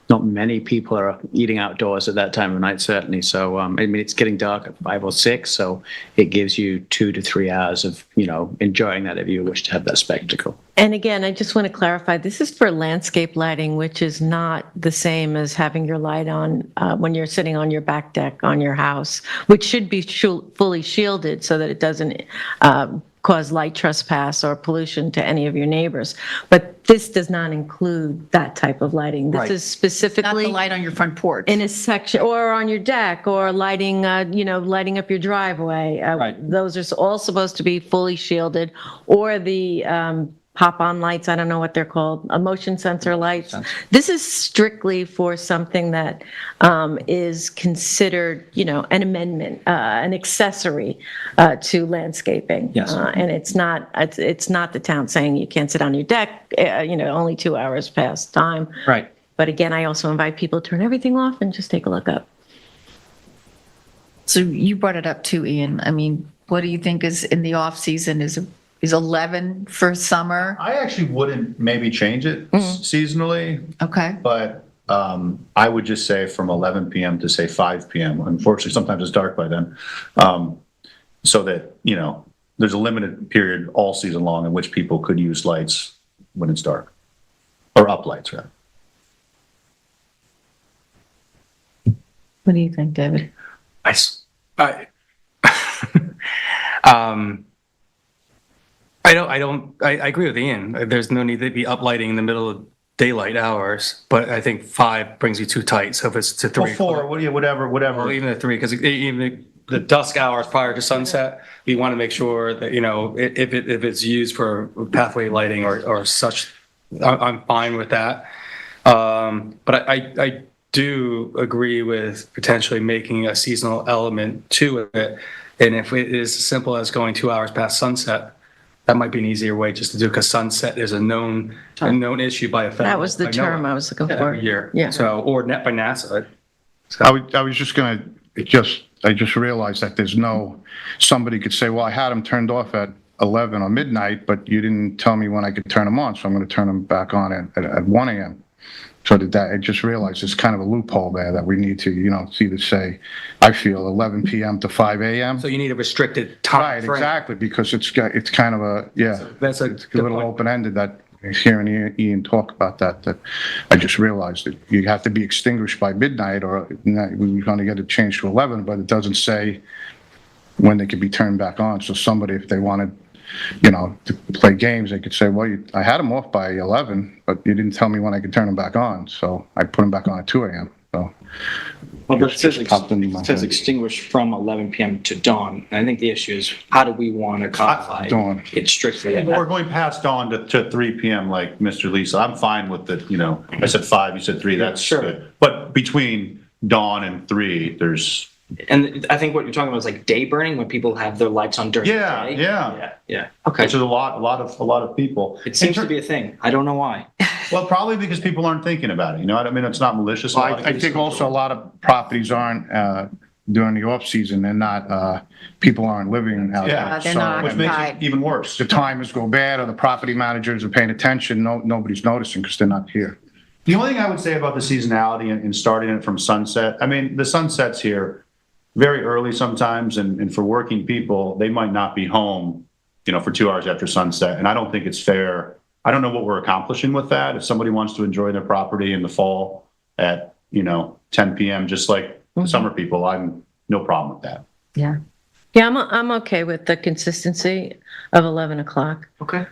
not many people are eating outdoors at that time of night, certainly. So, it's getting dark at 5 or 6, so it gives you 2 to 3 hours of, enjoying that if you wish to have that spectacle. And again, I just want to clarify, this is for landscape lighting, which is not the same as having your light on when you're sitting on your back deck on your house, which should be fully shielded so that it doesn't cause light trespass or pollution to any of your neighbors. But this does not include that type of lighting. This is Not specifically the light on your front porch. in a section or on your deck or lighting, lighting up your driveway. Those are all supposed to be fully shielded, or the pop-on lights, I don't know what they're called, motion sensor lights. This is strictly for something that is considered, an amendment, an accessory to landscaping. Yes. And it's not the town saying you can't sit on your deck, only 2 hours past time. Right. But again, I also invite people to turn everything off and just take a look up. So you brought it up too, Ian. I mean, what do you think is in the off season is is 11 for summer? I actually wouldn't maybe change it seasonally, Okay. but I would just say from 11 p.m. to say 5 p.m. Unfortunately, sometimes it's dark by then. So that, there's a limited period all season long in which people could use lights when it's dark, or up lights, rather. What do you think, David? I agree with Ian. There's no need to be uplighting in the middle of daylight hours, but I think 5 brings you too tight. So if it's to 3, Or 4, whatever. well, even at 3, because even the dusk hours prior to sunset, we want to make sure that, if it's used for pathway lighting or such, I'm fine with that. But I do agree with potentially making a seasonal element to it. And if it is as simple as going 2 hours past sunset, that might be an easier way just to do, because sunset is a known issue by a federal. That was the term I was looking for. Every year. Yeah. So, or net by NASA. I was just gonna, I just realized that somebody could say, well, I had them turned off at 11 or midnight, but you didn't tell me when I could turn them on, so I'm gonna turn them back on at 1 a.m. So I just realized there's kind of a loophole there that we need to, either say, I feel 11 p.m. to 5 a.m. So you need a restricted time Right, frame. exactly, because it's kind of That's a it's a little open-ended. That hearing Ian talk about that I just realized that you have to be extinguished by midnight, or we're going to get it changed to 11, but it doesn't say when they could be turned back on. So somebody, if they wanted, to play games, they could say, well, I had them off by 11, but you didn't tell me when I could turn them back on, so I put them back on at 2 a.m. So. Well, but it says popped into my head. extinguished from 11 p.m. to dawn. And I think the issue is, how do we want to codify Dawn. it strictly? Or going past dawn to 3 p.m. like Mr. Lisa. I'm fine with the, I said 5, you said 3, that's Sure. good. But between dawn and 3, there's. And I think what you're talking about is like day burning, when people have their lights on during the day. Yeah. Okay. Which is a lot of people. It seems to be a thing. I don't know why. Well, probably because people aren't thinking about it. I mean, it's not malicious. Well, I think also a lot of properties aren't, during the off-season, they're not, people aren't living out there. Yeah, They're not which makes occupied. it even worse. The timers go bad, or the property managers are paying attention, nobody's noticing because they're not here. The only thing I would say about the seasonality and starting it from sunset, I mean, the sunsets here very early sometimes, and for working people, they might not be home, for 2 hours after sunset. And I don't think it's fair. I don't know what we're accomplishing with that. If somebody wants to enjoy their property in the fall at, 10 p.m., just like summer people, I'm no problem with that. Yeah. Yeah, I'm okay with the consistency of 11 o'clock. Okay.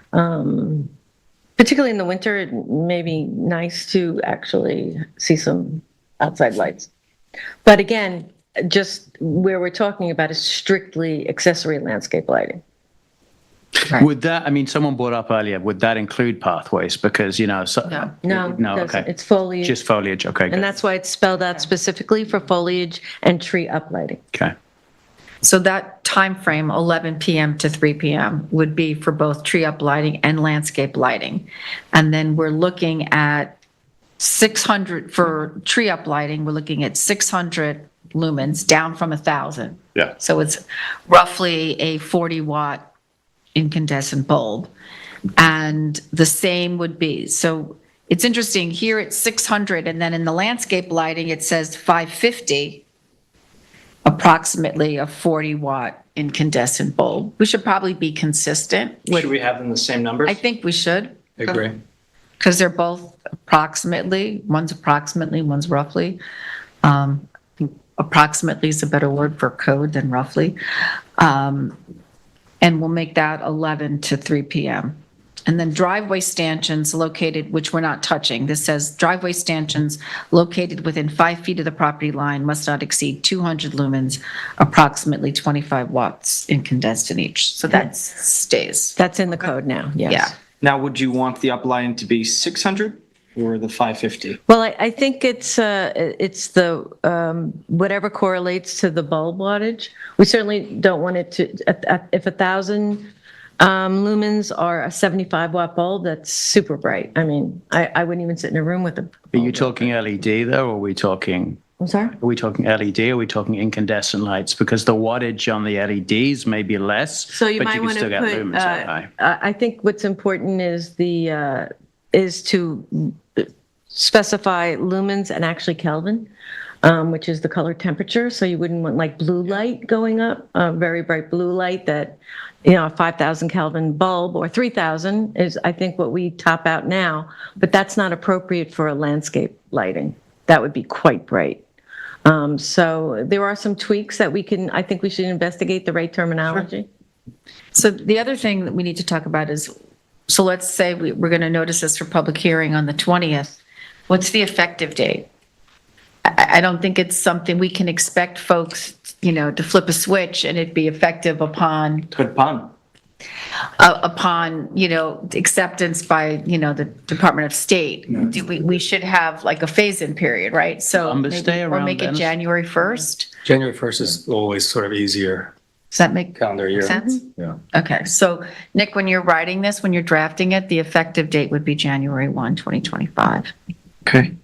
Particularly in the winter, it may be nice to actually see some outside lights. But again, just where we're talking about is strictly accessory landscape lighting. Right. Would that, someone brought up earlier, would that include pathways? Because, No, No, doesn't. okay. It's foliage. Just foliage, okay, And good. that's why it's spelled out specifically for foliage and tree uplighting. Okay. So that time frame, 11 p.m. to 3 p.m., would be for both tree up lighting and landscape lighting. And then we're looking at 600 for tree up lighting. We're looking at 600 lumens, down from 1,000. Yeah. So it's roughly a 40-watt incandescent bulb. And the same would be, so it's interesting, here it's 600, and then in the landscape lighting, it says 550, approximately a 40-watt incandescent bulb. We should probably be consistent with, Should we have them the same numbers? I think we should, I agree. because they're both approximately, one's roughly. I think approximately is a better word for code than roughly. And we'll make that 11 to 3 p.m. And then driveway stanchions located, which we're not touching. This says driveway stanchions located within 5 feet of the property line must not exceed 200 lumens, approximately 25 watts incandescent each. So that stays. That's in the code now, yes. Yeah. Now, would you want the uplighting to be 600 or the 550? Well, I think it's the, whatever correlates to the bulb wattage. We certainly don't want it to, if 1,000 lumens are a 75-watt bulb, that's super bright. I wouldn't even sit in a room with a bulb. Are you talking LED though, or are we talking I'm sorry? Are we talking LED? Are we talking incandescent lights? Because the wattage on the LEDs may be less, So you but might you can want still to get put, lumens that high. I think what's important is is to specify lumens and actually Kelvin, which is the color temperature. So you wouldn't want like blue light going up, very bright blue light that, a 5,000 Kelvin bulb or 3,000 is, I think, what we top out now, but that's not appropriate for a landscape lighting. That would be quite bright. So there are some tweaks that I think we should investigate the right terminology. So the other thing that we need to talk about is, so let's say we're going to notice this for public hearing on the 20th. What's the effective date? I don't think it's something we can expect folks, to flip a switch and it be effective upon, Good pun. acceptance by, the Department of State. We should have like a phase-in period, right? So Columbus Day or around make it then. January 1st. January 1st is always sort of easier Does that make calendar year. sense? Yeah. Okay, so Nick, when you're writing this, when you're drafting it, the effective date would be January 1, 2025. Okay.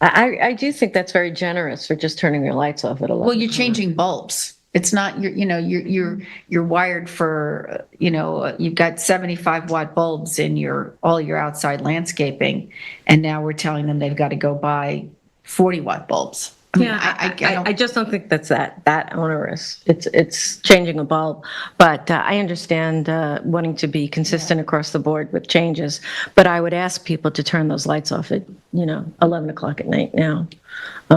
I do think that's very generous for just turning your lights off at 11. Well, you're changing bulbs. It's not, you're wired for, you've got 75 watt bulbs in all your outside landscaping. And now we're telling them they've got to go buy 40 watt bulbs. I just don't think that's that onerous. It's changing a bulb, but I understand wanting to be consistent across the board with changes. But I would ask people to turn those lights off at 11 o'clock at night now,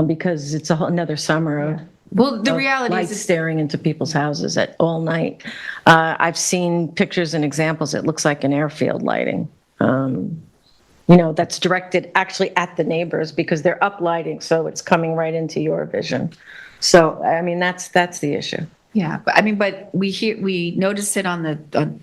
because it's another summer of Well, the reality lights is, staring into people's houses at all night. I've seen pictures and examples. It looks like an airfield lighting. That's directed actually at the neighbors because they're up lighting, so it's coming right into your vision. So, that's the issue. yeah, but we notice it on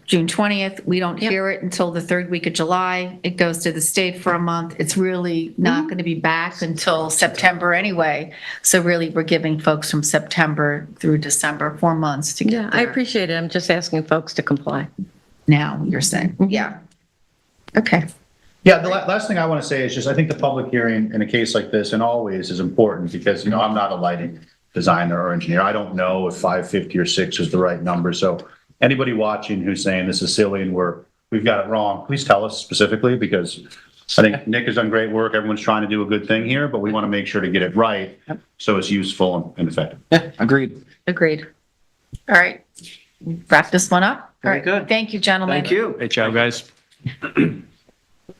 June 20th. We don't hear it until the third week of July. It goes to the state for a month. It's really not going to be back until September anyway. So really, we're giving folks from September through December 4 months to get Yeah, I there. appreciate it. I'm just asking folks to comply. Now, you're saying, yeah. Okay. Yeah, the last thing I want to say is just, I think the public hearing in a case like this and always is important because, I'm not a lighting designer or engineer. I don't know if 550 or 6 is the right number. So anybody watching who's saying this is silly and we've got it wrong, please tell us specifically, because I think Nick has done great work. Everyone's trying to do a good thing here, but we want to make sure to get it right so it's useful and effective. Yeah, agreed. Agreed. All right. Wrap this one up. Very All right. good. Thank you, gentlemen. Thank you. Great job, guys.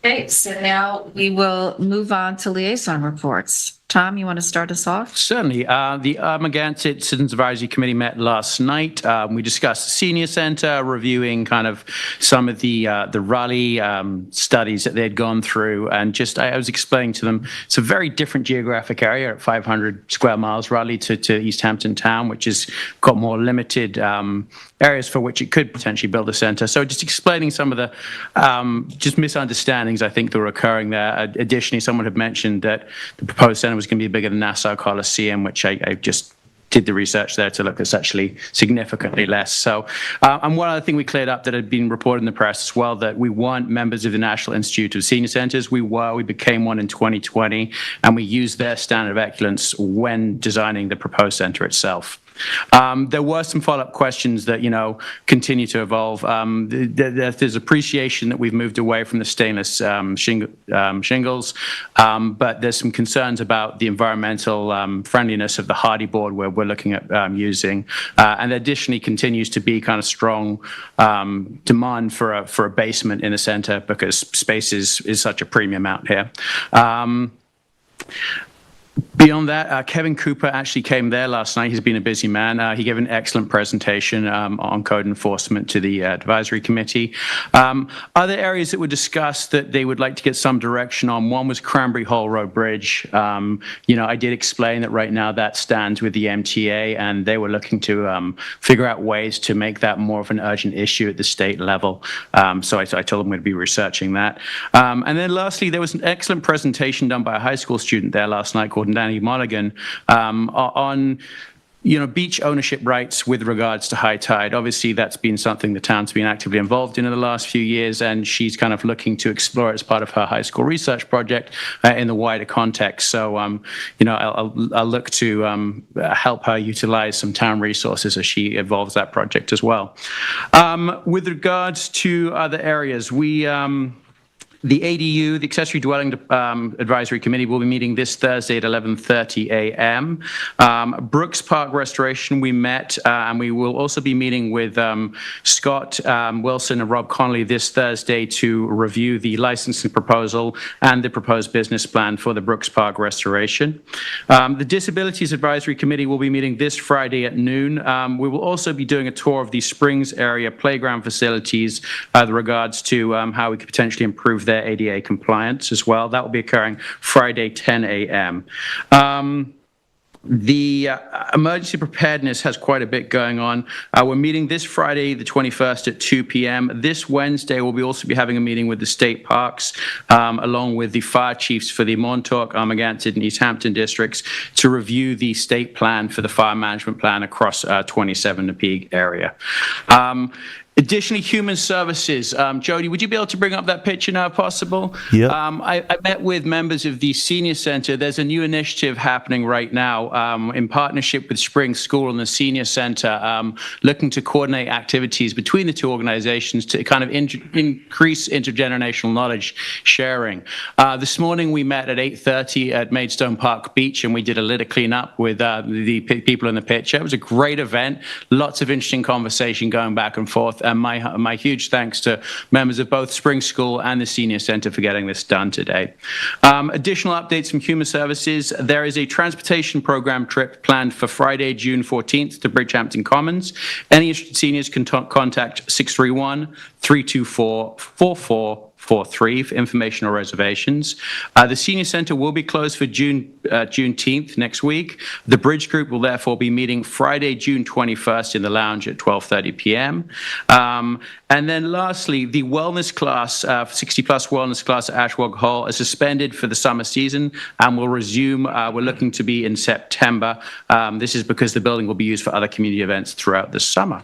Okay, so now we will move on to liaison reports. Tom, you want to start us off? Certainly. The Amagansett Citizens Advisory Committee met last night. We discussed the senior center, reviewing kind of some of the Raleigh studies that they'd gone through. And I was explaining to them, it's a very different geographic area at 500 square miles, Raleigh to East Hampton town, which has got more limited areas for which it could potentially build a center. So just explaining some of the just misunderstandings I think that were occurring there. Additionally, someone had mentioned that the proposed center was going to be bigger than Nassau Coliseum, which I just did the research there to look. It's actually significantly less. So, and one other thing we cleared up that had been reported in the press as well, that we weren't members of the National Institute of Senior Centers. We became one in 2020, and we used their standard of excellence when designing the proposed center itself. There were some follow-up questions that, continue to evolve. There's appreciation that we've moved away from the stainless shingles, but there's some concerns about the environmental friendliness of the hardy board where we're looking at using. And there additionally continues to be kind of strong demand for a basement in the center because space is such a premium out here. Beyond that, Kevin Cooper actually came there last night. He's been a busy man. He gave an excellent presentation on code enforcement to the advisory committee. Other areas that were discussed that they would like to get some direction on, one was Cranberry Hall Road Bridge. I did explain that right now that stands with the MTA, and they were looking to figure out ways to make that more of an urgent issue at the state level. So I told them we'd be researching that. And then lastly, there was an excellent presentation done by a high school student there last night called Danny Mulligan on beach ownership rights with regards to high tide. Obviously, that's been something the town's been actively involved in the last few years, and she's kind of looking to explore it as part of her high school research project in the wider context. So, I'll look to help her utilize some town resources as she evolves that project as well. With regards to other areas, the ADU, the Accessory Dwelling Advisory Committee, will be meeting this Thursday at 11:30 a.m. Brooks Park Restoration, we met, and we will also be meeting with Scott Wilson and Rob Connolly this Thursday to review the licensing proposal and the proposed business plan for the Brooks Park Restoration. The Disabilities Advisory Committee will be meeting this Friday at noon. We will also be doing a tour of the Springs area playground facilities with regards to how we could potentially improve their ADA compliance as well. That will be occurring Friday, 10 a.m. The emergency preparedness has quite a bit going on. We're meeting this Friday, the 21st at 2 p.m. This Wednesday, we'll also be having a meeting with the state parks, along with the fire chiefs for the Montauk, Armaganted, and East Hampton districts to review the state plan for the fire management plan across 27 Napeague area. Additionally, human services. Jody, would you be able to bring up that picture now, if possible? Yep. I met with members of the Senior Center. There's a new initiative happening right now in partnership with Spring School and the Senior Center, looking to coordinate activities between the two organizations to kind of increase intergenerational knowledge sharing. This morning, we met at 8:30 at Maidstone Park Beach, and we did a litter cleanup with the people in the picture. It was a great event. Lots of interesting conversation going back and forth. And my huge thanks to members of both Spring School and the Senior Center for getting this done today. Additional updates from Human Services. There is a transportation program trip planned for Friday, June 14th to Bridgehampton Commons. Any interested seniors can contact 631-324-4443 for information or reservations. The Senior Center will be closed for Juneteenth next week. The Bridge Group will therefore be meeting Friday, June 21st in the lounge at 12:30 p.m. And then lastly, the wellness class, 60-plus wellness class at Ashwog Hall is suspended for the summer season and will resume, we're looking to be in September. This is because the building will be used for other community events throughout the summer.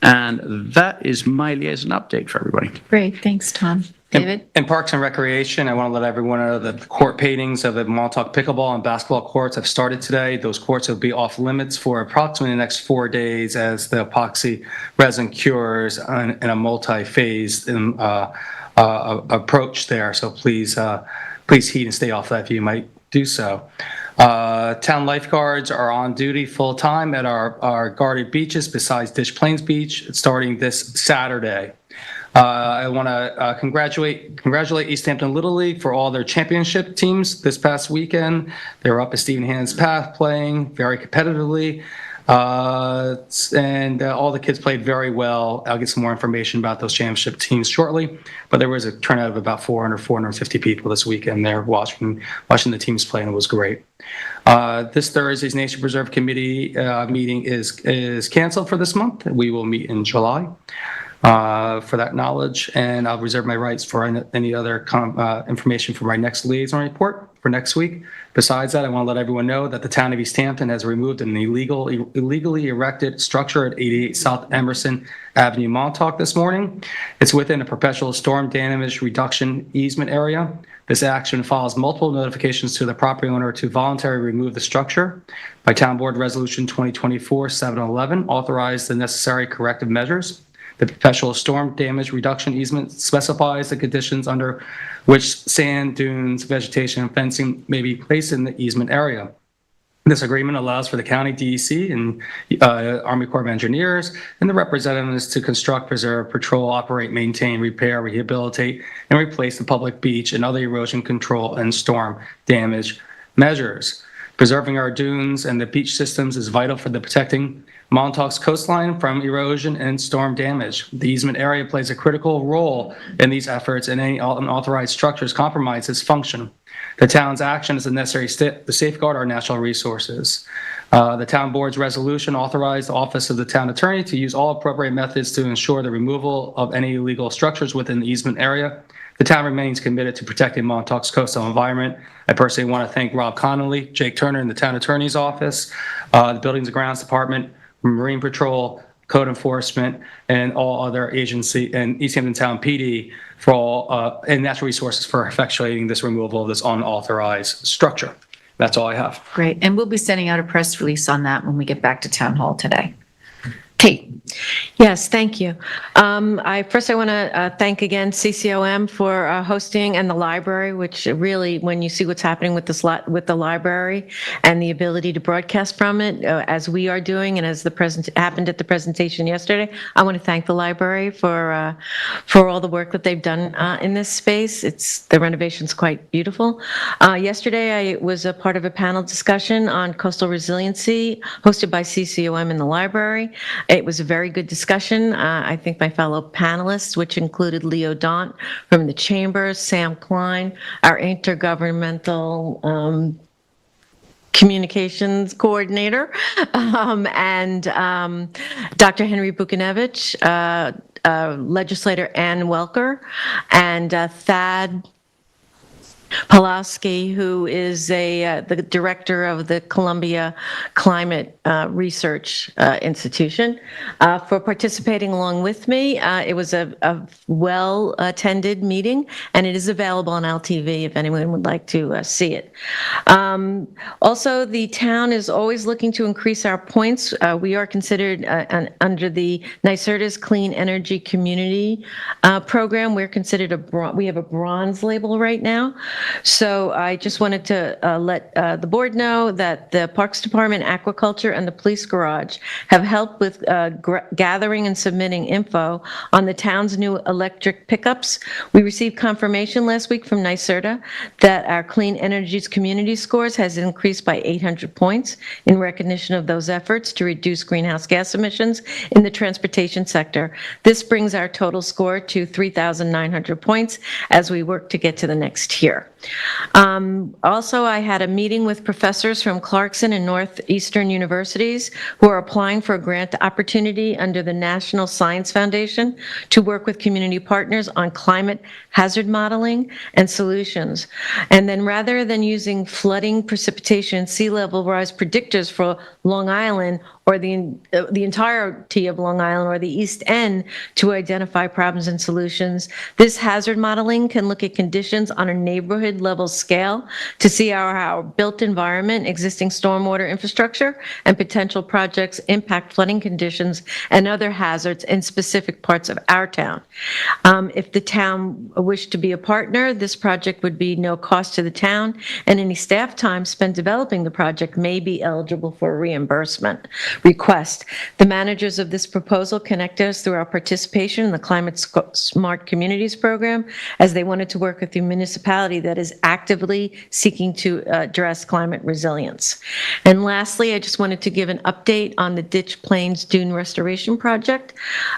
And that is my liaison update for everybody. Great, thanks, Tom. David? In Parks and Recreation, I want to let everyone know that the court paintings of the Montauk pickleball and basketball courts have started today. Those courts will be off limits for approximately the next 4 days as the epoxy resin cures in a multi-phase approach there. So please heed and stay off that if you might do so. Town lifeguards are on duty full-time at our guarded beaches besides Dish Plains Beach starting this Saturday. I want to congratulate East Hampton Little League for all their championship teams this past weekend. They were up at Stephen Hand's Path playing very competitively, and all the kids played very well. I'll get some more information about those championship teams shortly, but there was a turnout of about 450 people this weekend there watching the teams play, and it was great. This Thursday's Nature Preserve Committee meeting is canceled for this month. We will meet in July. For that knowledge, and I'll reserve my rights for any other information for my next liaison report for next week. Besides that, I want to let everyone know that the town of East Hampton has removed an illegally erected structure at 88 South Emerson Avenue, Montauk this morning. It's within a perpetual storm damage reduction easement area. This action follows multiple notifications to the property owner to voluntarily remove the structure. By Town Board Resolution 2024-711, authorized the necessary corrective measures. The perpetual storm damage reduction easement specifies the conditions under which sand, dunes, vegetation, and fencing may be placed in the easement area. This agreement allows for the county DEC and Army Corps of Engineers and the representatives to construct, preserve, patrol, operate, maintain, repair, rehabilitate, and replace the public beach and other erosion control and storm damage measures. Preserving our dunes and the beach systems is vital for the protecting Montauk's coastline from erosion and storm damage. The easement area plays a critical role in these efforts, and any unauthorized structures compromise its function. The town's action is a necessary step to safeguard our natural resources. The town board's resolution authorized the office of the town attorney to use all appropriate methods to ensure the removal of any illegal structures within the easement area. The town remains committed to protecting Montauk's coastal environment. I personally want to thank Rob Connolly, Jake Turner in the Town Attorney's Office, the Buildings and Grounds Department, Marine Patrol, Code Enforcement, and all other agency, and East Hampton Town PD for all, and Natural Resources for effectuating this removal of this unauthorized structure. That's all I have. Great. And we'll be sending out a press release on that when we get back to Town Hall today. Kate? Yes, thank you. First, I want to thank again CCOM for hosting, and the library, which really, when you see what's happening with with the library and the ability to broadcast from it, as we are doing, and as the happened at the presentation yesterday, I want to thank the library for all the work that they've done in this space. The renovation's quite beautiful. Yesterday, I was a part of a panel discussion on coastal resiliency hosted by CCOM in the library. It was a very good discussion. I think my fellow panelists, which included Leo Daunt from the Chamber, Sam Klein, our intergovernmental communications coordinator, and Dr. Henry Bukinevich, legislator Ann Welker, and Thad Pulaski, who is the director of the Columbia Climate Research Institution, for participating along with me. It was a well-attended meeting, and it is available on LTV if anyone would like to see it. Also, the town is always looking to increase our points. We are considered under the NYSERDA's Clean Energy Community program. We're considered we have a bronze label right now. So I just wanted to let the board know that the Parks Department, Aquaculture, and the Police Garage have helped with gathering and submitting info on the town's new electric pickups. We received confirmation last week from NYSERDA that our Clean Energy's community scores has increased by 800 points in recognition of those efforts to reduce greenhouse gas emissions in the transportation sector. This brings our total score to 3,900 points as we work to get to the next tier. Also, I had a meeting with professors from Clarkson and Northeastern universities who are applying for a grant opportunity under the National Science Foundation to work with community partners on climate hazard modeling and solutions. And then rather than using flooding, precipitation, and sea level rise predictors for Long Island or the entirety of Long Island or the East End to identify problems and solutions, this hazard modeling can look at conditions on a neighborhood level scale to see how our built environment, existing stormwater infrastructure, and potential projects impact flooding conditions and other hazards in specific parts of our town. If the town wished to be a partner, this project would be no cost to the town, and any staff time spent developing the project may be eligible for a reimbursement request. The managers of this proposal connected us through our participation in the Climate Smart Communities program, as they wanted to work with the municipality that is actively seeking to address climate resilience. And lastly, I just wanted to give an update on the Ditch Plains Dune Restoration Project.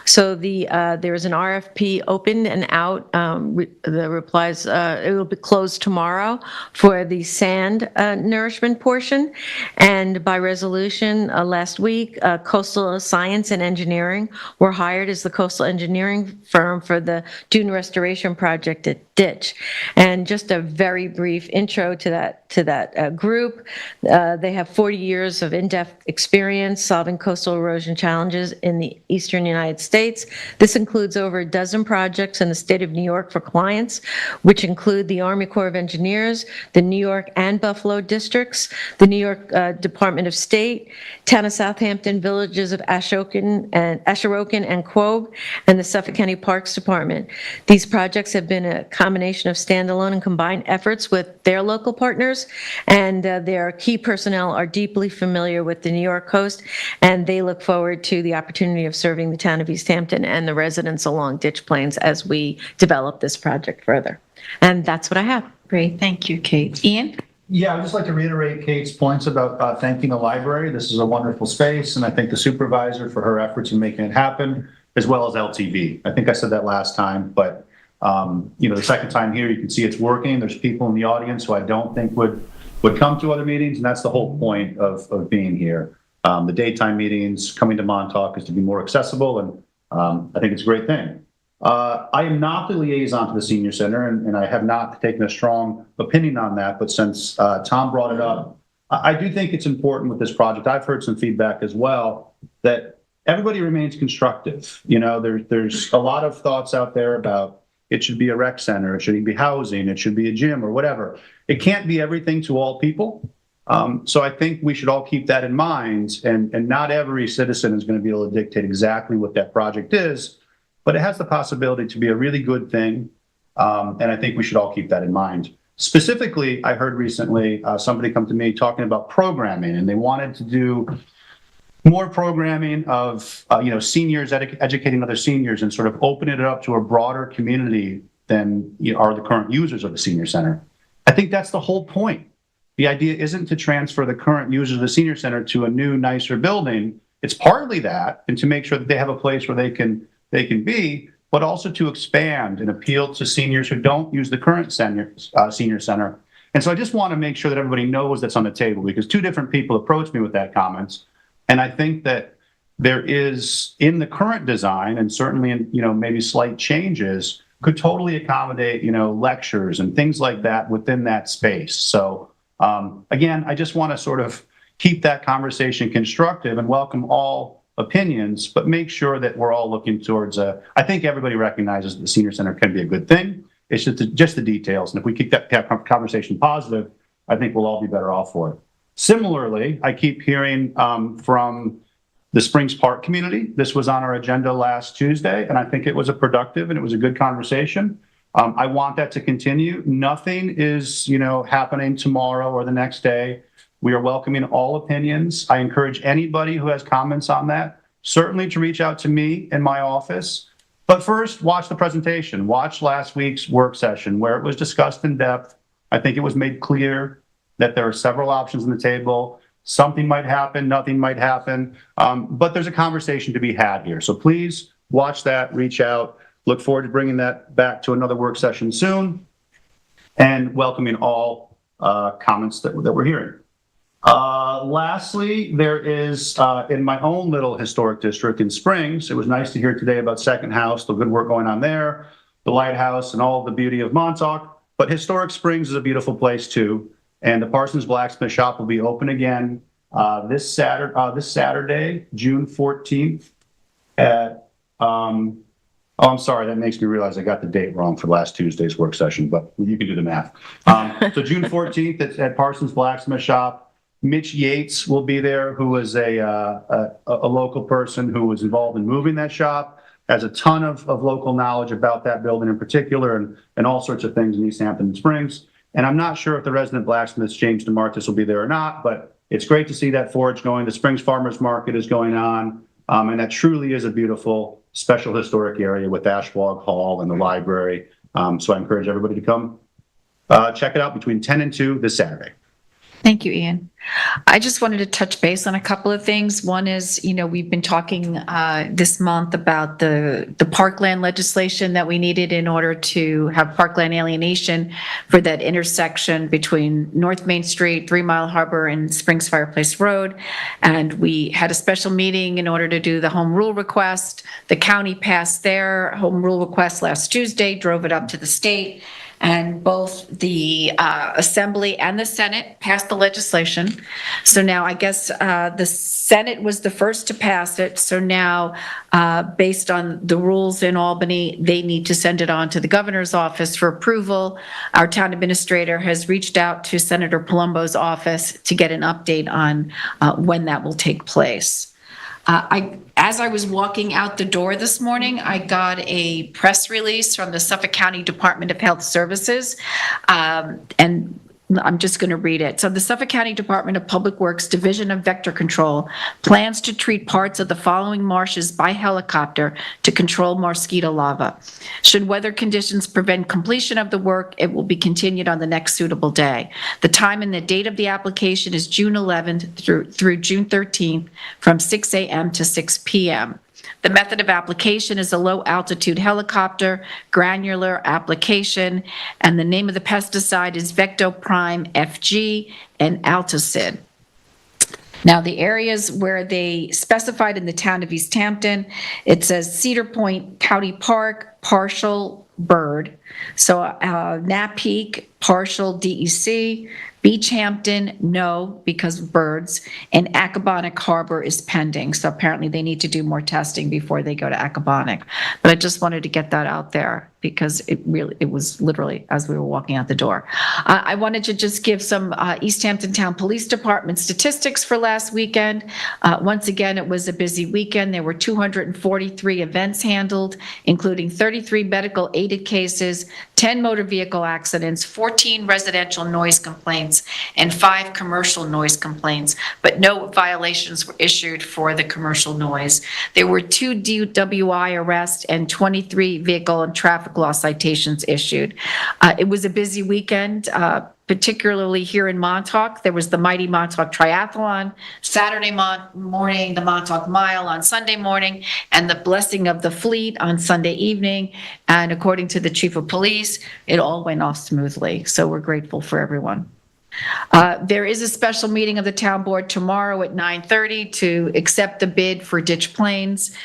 So there is an RFP opened and out. The replies, it will be closed tomorrow for the sand nourishment portion. And by resolution last week, Coastal Science and Engineering were hired as the coastal engineering firm for the dune restoration project at Ditch. And just a very brief intro to that group. They have 40 years of in-depth experience solving coastal erosion challenges in the eastern United States. This includes over a dozen projects in the state of New York for clients, which include the Army Corps of Engineers, the New York and Buffalo districts, the New York Department of State, Town of Southampton, villages of Ashokan and Quogue, and the Suffolk County Parks Department. These projects have been a combination of standalone and combined efforts with their local partners, and their key personnel are deeply familiar with the New York coast, and they look forward to the opportunity of serving the town of East Hampton and the residents along Ditch Plains as we develop this project further. And that's what I have. Great. Thank you, Kate. Ian? Yeah, I'd just like to reiterate Kate's points about thanking the library. This is a wonderful space, and I thank the supervisor for her efforts in making it happen, as well as LTV. I think I said that last time, but the second time here, you can see it's working. There's people in the audience who I don't think would come to other meetings, and that's the whole point of being here. The daytime meetings, coming to Montauk, is to be more accessible, and I think it's a great thing. I am not the liaison to the senior center, and I have not taken a strong opinion on that. But since Tom brought it up, I do think it's important with this project. I've heard some feedback as well that everybody remains constructive. You know, there's a lot of thoughts out there about it should be a rec center, it should be housing, it should be a gym or whatever. It can't be everything to all people. So I think we should all keep that in mind, and not every citizen is going to be able to dictate exactly what that project is, but it has the possibility to be a really good thing. And I think we should all keep that in mind. Specifically, I heard recently somebody come to me talking about programming, and they wanted to do more programming of seniors educating other seniors and sort of open it up to a broader community than are the current users of the senior center. I think that's the whole point. The idea isn't to transfer the current users of the senior center to a new, nicer building. It's partly that, and to make sure that they have a place where they can be, but also to expand and appeal to seniors who don't use the current senior center. And so I just want to make sure that everybody knows that's on the table, because two different people approached me with that comments. And I think that there is, in the current design, and certainly in maybe slight changes, could totally accommodate lectures and things like that within that space. So again, I just want to sort of keep that conversation constructive and welcome all opinions, but make sure that we're all looking towards I think everybody recognizes that the senior center can be a good thing. It's just the details. And if we keep that conversation positive, I think we'll all be better off for it. Similarly, I keep hearing from the Springs Park community. This was on our agenda last Tuesday, and I think it was a productive and it was a good conversation. I want that to continue. Nothing is, happening tomorrow or the next day. We are welcoming all opinions. I encourage anybody who has comments on that, certainly to reach out to me in my office. But first, watch the presentation. Watch last week's work session where it was discussed in depth. I think it was made clear that there are several options on the table. Something might happen, nothing might happen, but there's a conversation to be had here. So please watch that, reach out. Look forward to bringing that back to another work session soon, and welcoming all comments that we're hearing. Lastly, there is in my own little historic district in Springs, it was nice to hear today about Second House, the good work going on there, the lighthouse, and all the beauty of Montauk. But historic Springs is a beautiful place too, and the Parsons Blacksmith Shop will be open again this Saturday, June 14th at oh, I'm sorry. That makes me realize I got the date wrong for last Tuesday's work session, but you can do the math. So June 14th at Parsons Blacksmith Shop. Mitch Yates will be there, who is a local person who was involved in moving that shop, has a ton of local knowledge about that building in particular, and all sorts of things in East Hampton Springs. And I'm not sure if the resident blacksmith, James DeMartis, will be there or not, but it's great to see that forge going. The Springs Farmers Market is going on, and that truly is a beautiful special historic area with Ashwag Hall and the library. So I encourage everybody to come check it out between 10 and 2 this Saturday. Thank you, Ian. I just wanted to touch base on a couple of things. One is, we've been talking this month about the parkland legislation that we needed in order to have parkland alienation for that intersection between North Main Street, 3 Mile Harbor, and Springs Fireplace Road. And we had a special meeting in order to do the home rule request. The county passed their home rule request last Tuesday, drove it up to the state. And both the Assembly and the Senate passed the legislation. So now I guess the Senate was the first to pass it. So now, based on the rules in Albany, they need to send it on to the governor's office for approval. Our town administrator has reached out to Senator Palumbo's office to get an update on when that will take place. As I was walking out the door this morning, I got a press release from the Suffolk County Department of Health Services, and I'm just going to read it. So the Suffolk County Department of Public Works Division of Vector Control plans to treat parts of the following marshes by helicopter to control mosquito larvae. Should weather conditions prevent completion of the work, it will be continued on the next suitable day. The time and the date of the application is June 11th through June 13th from 6 a.m. to 6 p.m. The method of application is a low-altitude helicopter, granular application, and the name of the pesticide is Vectoprime FG and Altacid. Now, the areas where they specified in the town of East Hampton, it says Cedar Point County Park, partial bird. So Nat Peak, partial DEC. Beach Hampton, no, because of birds. And Accabonac Harbor is pending. So apparently they need to do more testing before they go to Accabonac. But I just wanted to get that out there because it was literally as we were walking out the door. I wanted to just give some East Hampton Town Police Department statistics for last weekend. Once again, it was a busy weekend. There were 243 events handled, including 33 medical aided cases, 10 motor vehicle accidents, 14 residential noise complaints, and 5 commercial noise complaints, but no violations were issued for the commercial noise. There were 2 DWI arrests and 23 vehicle and traffic law citations issued. It was a busy weekend, particularly here in Montauk. There was the Mighty Montauk Triathlon, Saturday morning, the Montauk Mile on Sunday morning, and the Blessing of the Fleet on Sunday evening. And according to the chief of police, it all went off smoothly. So we're grateful for everyone. There is a special meeting of the town board tomorrow at 9:30 to accept the bid for Ditch Plains.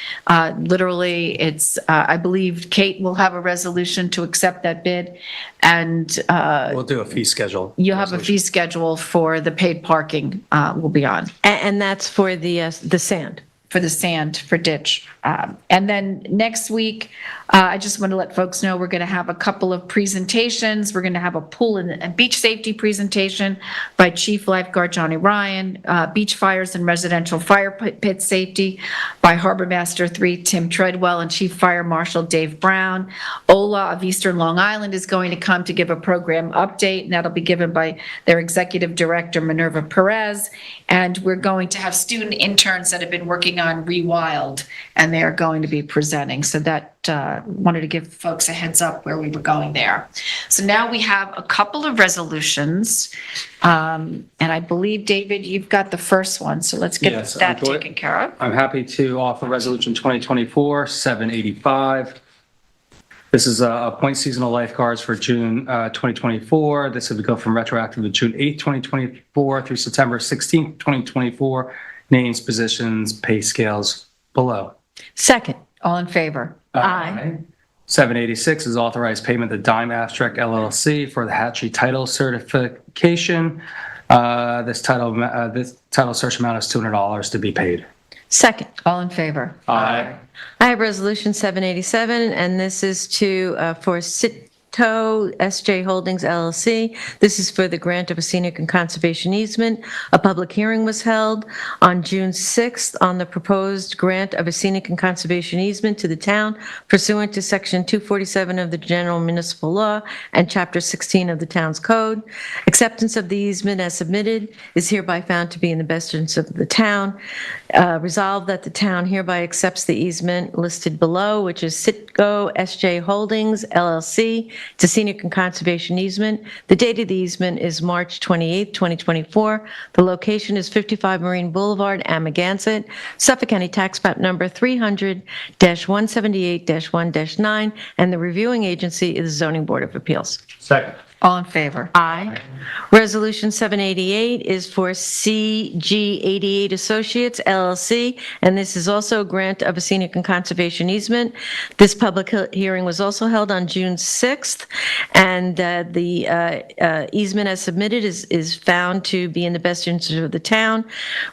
Literally, it's, I believe Kate will have a resolution to accept that bid. And We'll do a fee schedule. you'll have a fee schedule for the paid parking will be on. And that's for the sand. For the sand, for ditch. And then next week, I just want to let folks know we're going to have a couple of presentations. We're going to have a pool and beach safety presentation by Chief Lifeguard Johnny Ryan, beach fires and residential fire pit safety by Harbor Master 3 Tim Treadwell and Chief Fire Marshal Dave Brown. Ola of Eastern Long Island is going to come to give a program update, and that'll be given by their Executive Director Minerva Perez. And we're going to have student interns that have been working on Rewild, and they are going to be presenting. So that wanted to give folks a heads up where we were going there. So now we have a couple of resolutions. And I believe, David, you've got the first one. So let's get Yes, that taken care of. I'm happy to offer Resolution 2024-785. This is appoint seasonal lifeguards for June 2024. This would go from retroactive to June 8th, 2024 through September 16th, 2024. Names, positions, pay scales below. Second. All in favor? Aye. 786 is authorized payment to Dime Abstract LLC for the Hatchie title certification. This title search amount is $200 to be paid. Second. All in favor? Aye. I have Resolution 787, and this is for Citto SJ Holdings LLC. This is for the grant of a scenic and conservation easement. A public hearing was held on June 6th on the proposed grant of a scenic and conservation easement to the town pursuant to Section 247 of the General Municipal Law and Chapter 16 of the town's code. Acceptance of the easement as submitted is hereby found to be in the best interest of the town. Resolved that the town hereby accepts the easement listed below, which is Citgo SJ Holdings LLC. It's a scenic and conservation easement. The date of the easement is March 28, 2024. The location is 55 Marine Boulevard, Amagansett, Suffolk County Tax Map number 300-178-1-9, and the reviewing agency is the Zoning Board of Appeals. Second. All in favor? Aye. Resolution 788 is for CG88 Associates LLC, and this is also a grant of a scenic and conservation easement. This public hearing was also held on June 6th, and the easement as submitted is found to be in the best interest of the town.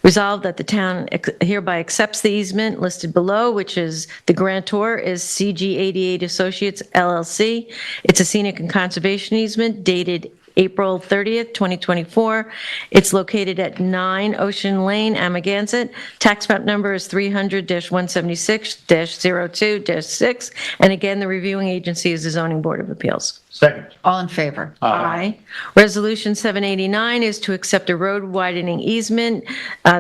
Resolved that the town hereby accepts the easement listed below, which is the grantor is CG88 Associates LLC. It's a scenic and conservation easement dated April 30th, 2024. It's located at 9 Ocean Lane, Amagansett. Tax map number is 300-176-02-6. And again, the reviewing agency is the Zoning Board of Appeals. Second. All in favor? Aye. Resolution 789 is to accept a road widening easement.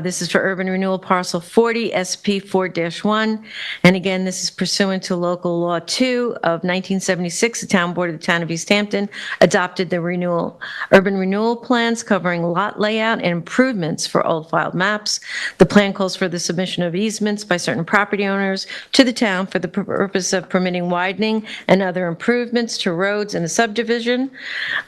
This is for urban renewal parcel 40 SP 4-1. And again, this is pursuant to local law 2 of 1976. The town board of the town of East Hampton adopted the urban renewal plans covering lot layout and improvements for old filed maps. The plan calls for the submission of easements by certain property owners to the town for the purpose of permitting widening and other improvements to roads and in the subdivision.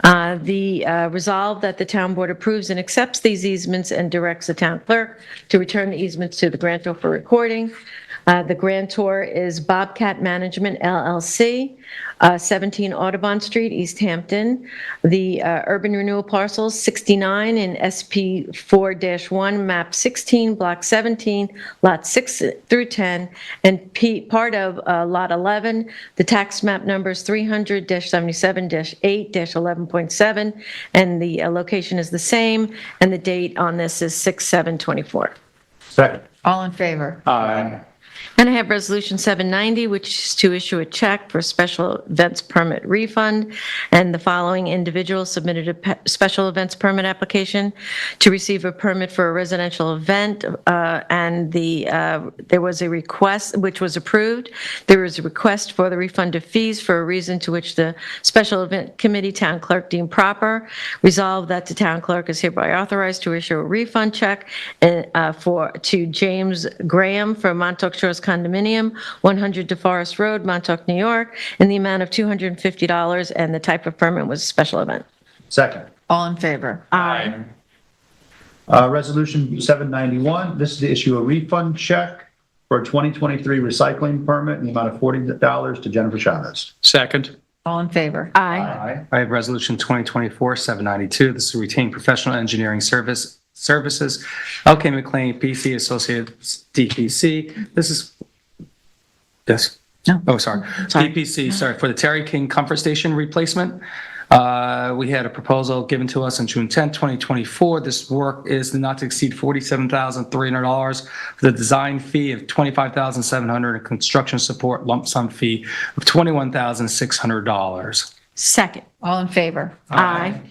Resolve that the town board approves and accepts these easements and directs the town clerk to return the easements to the grantor for recording. The grantor is Bobcat Management LLC, 17 Audubon Street, East Hampton. The urban renewal parcels 69 in SP 4-1, map 16, block 17, lot 6 through 10, and part of lot 11. The tax map numbers 300-77-8-11.7, and the location is the same, and the date on this is 6/7/24. Second. All in favor? Aye. And I have Resolution 790, which is to issue a check for special events permit refund. And the following individuals submitted a special events permit application to receive a permit for a residential event. There was a request, which was approved. There was a request for the refund of fees for a reason to which the Special Event Committee Town Clerk deemed proper. Resolved that the Town Clerk is hereby authorized to issue a refund check to James Graham for Montauk Shores Condominium, 100 DeForest Road, Montauk, New York, in the amount of $250, and the type of permit was a special event. Second. All in favor? Aye. Resolution 791, this is to issue a refund check for a 2023 recycling permit in the amount of $40 to Jennifer Chavez. Second. All in favor? Aye. I have Resolution 2024-792. This is retain professional engineering services, LK McLean, PC Associates, DPC. This is, yes. No. Oh, sorry. DPC, sorry, for the Terry King Comfort Station replacement. We had a proposal given to us on June 10, 2024. This work is not to exceed $47,300 for the design fee of $25,700 and construction support lump sum fee of $21,600. Second. All in favor? Aye.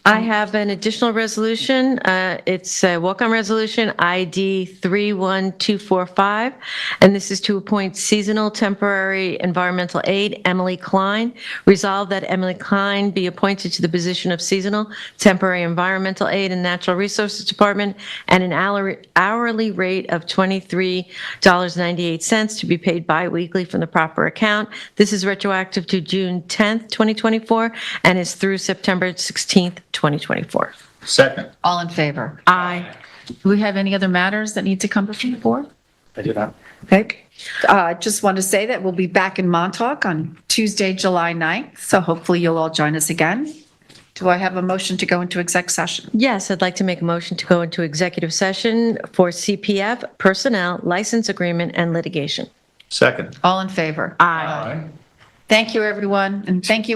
I have an additional resolution. It's a walk-on resolution, ID 31245, and this is to appoint seasonal temporary environmental aide Emily Klein. Resolve that Emily Klein be appointed to the position of seasonal temporary environmental aide in Natural Resources Department at an hourly rate of $23.98 to be paid bi-weekly from the proper account. This is retroactive to June 10th, 2024, and is through September 16th, 2024. Second. All in favor? Aye. Do we have any other matters that need to come before the board? I do not. Okay. Just want to say that we'll be back in Montauk on Tuesday, July 9th, so hopefully you'll all join us again. Do I have a motion to go into exec session? Yes, I'd like to make a motion to go into executive session for CPF, personnel, license agreement, and litigation. Second. All in favor? Aye. Thank you, everyone, and thank you.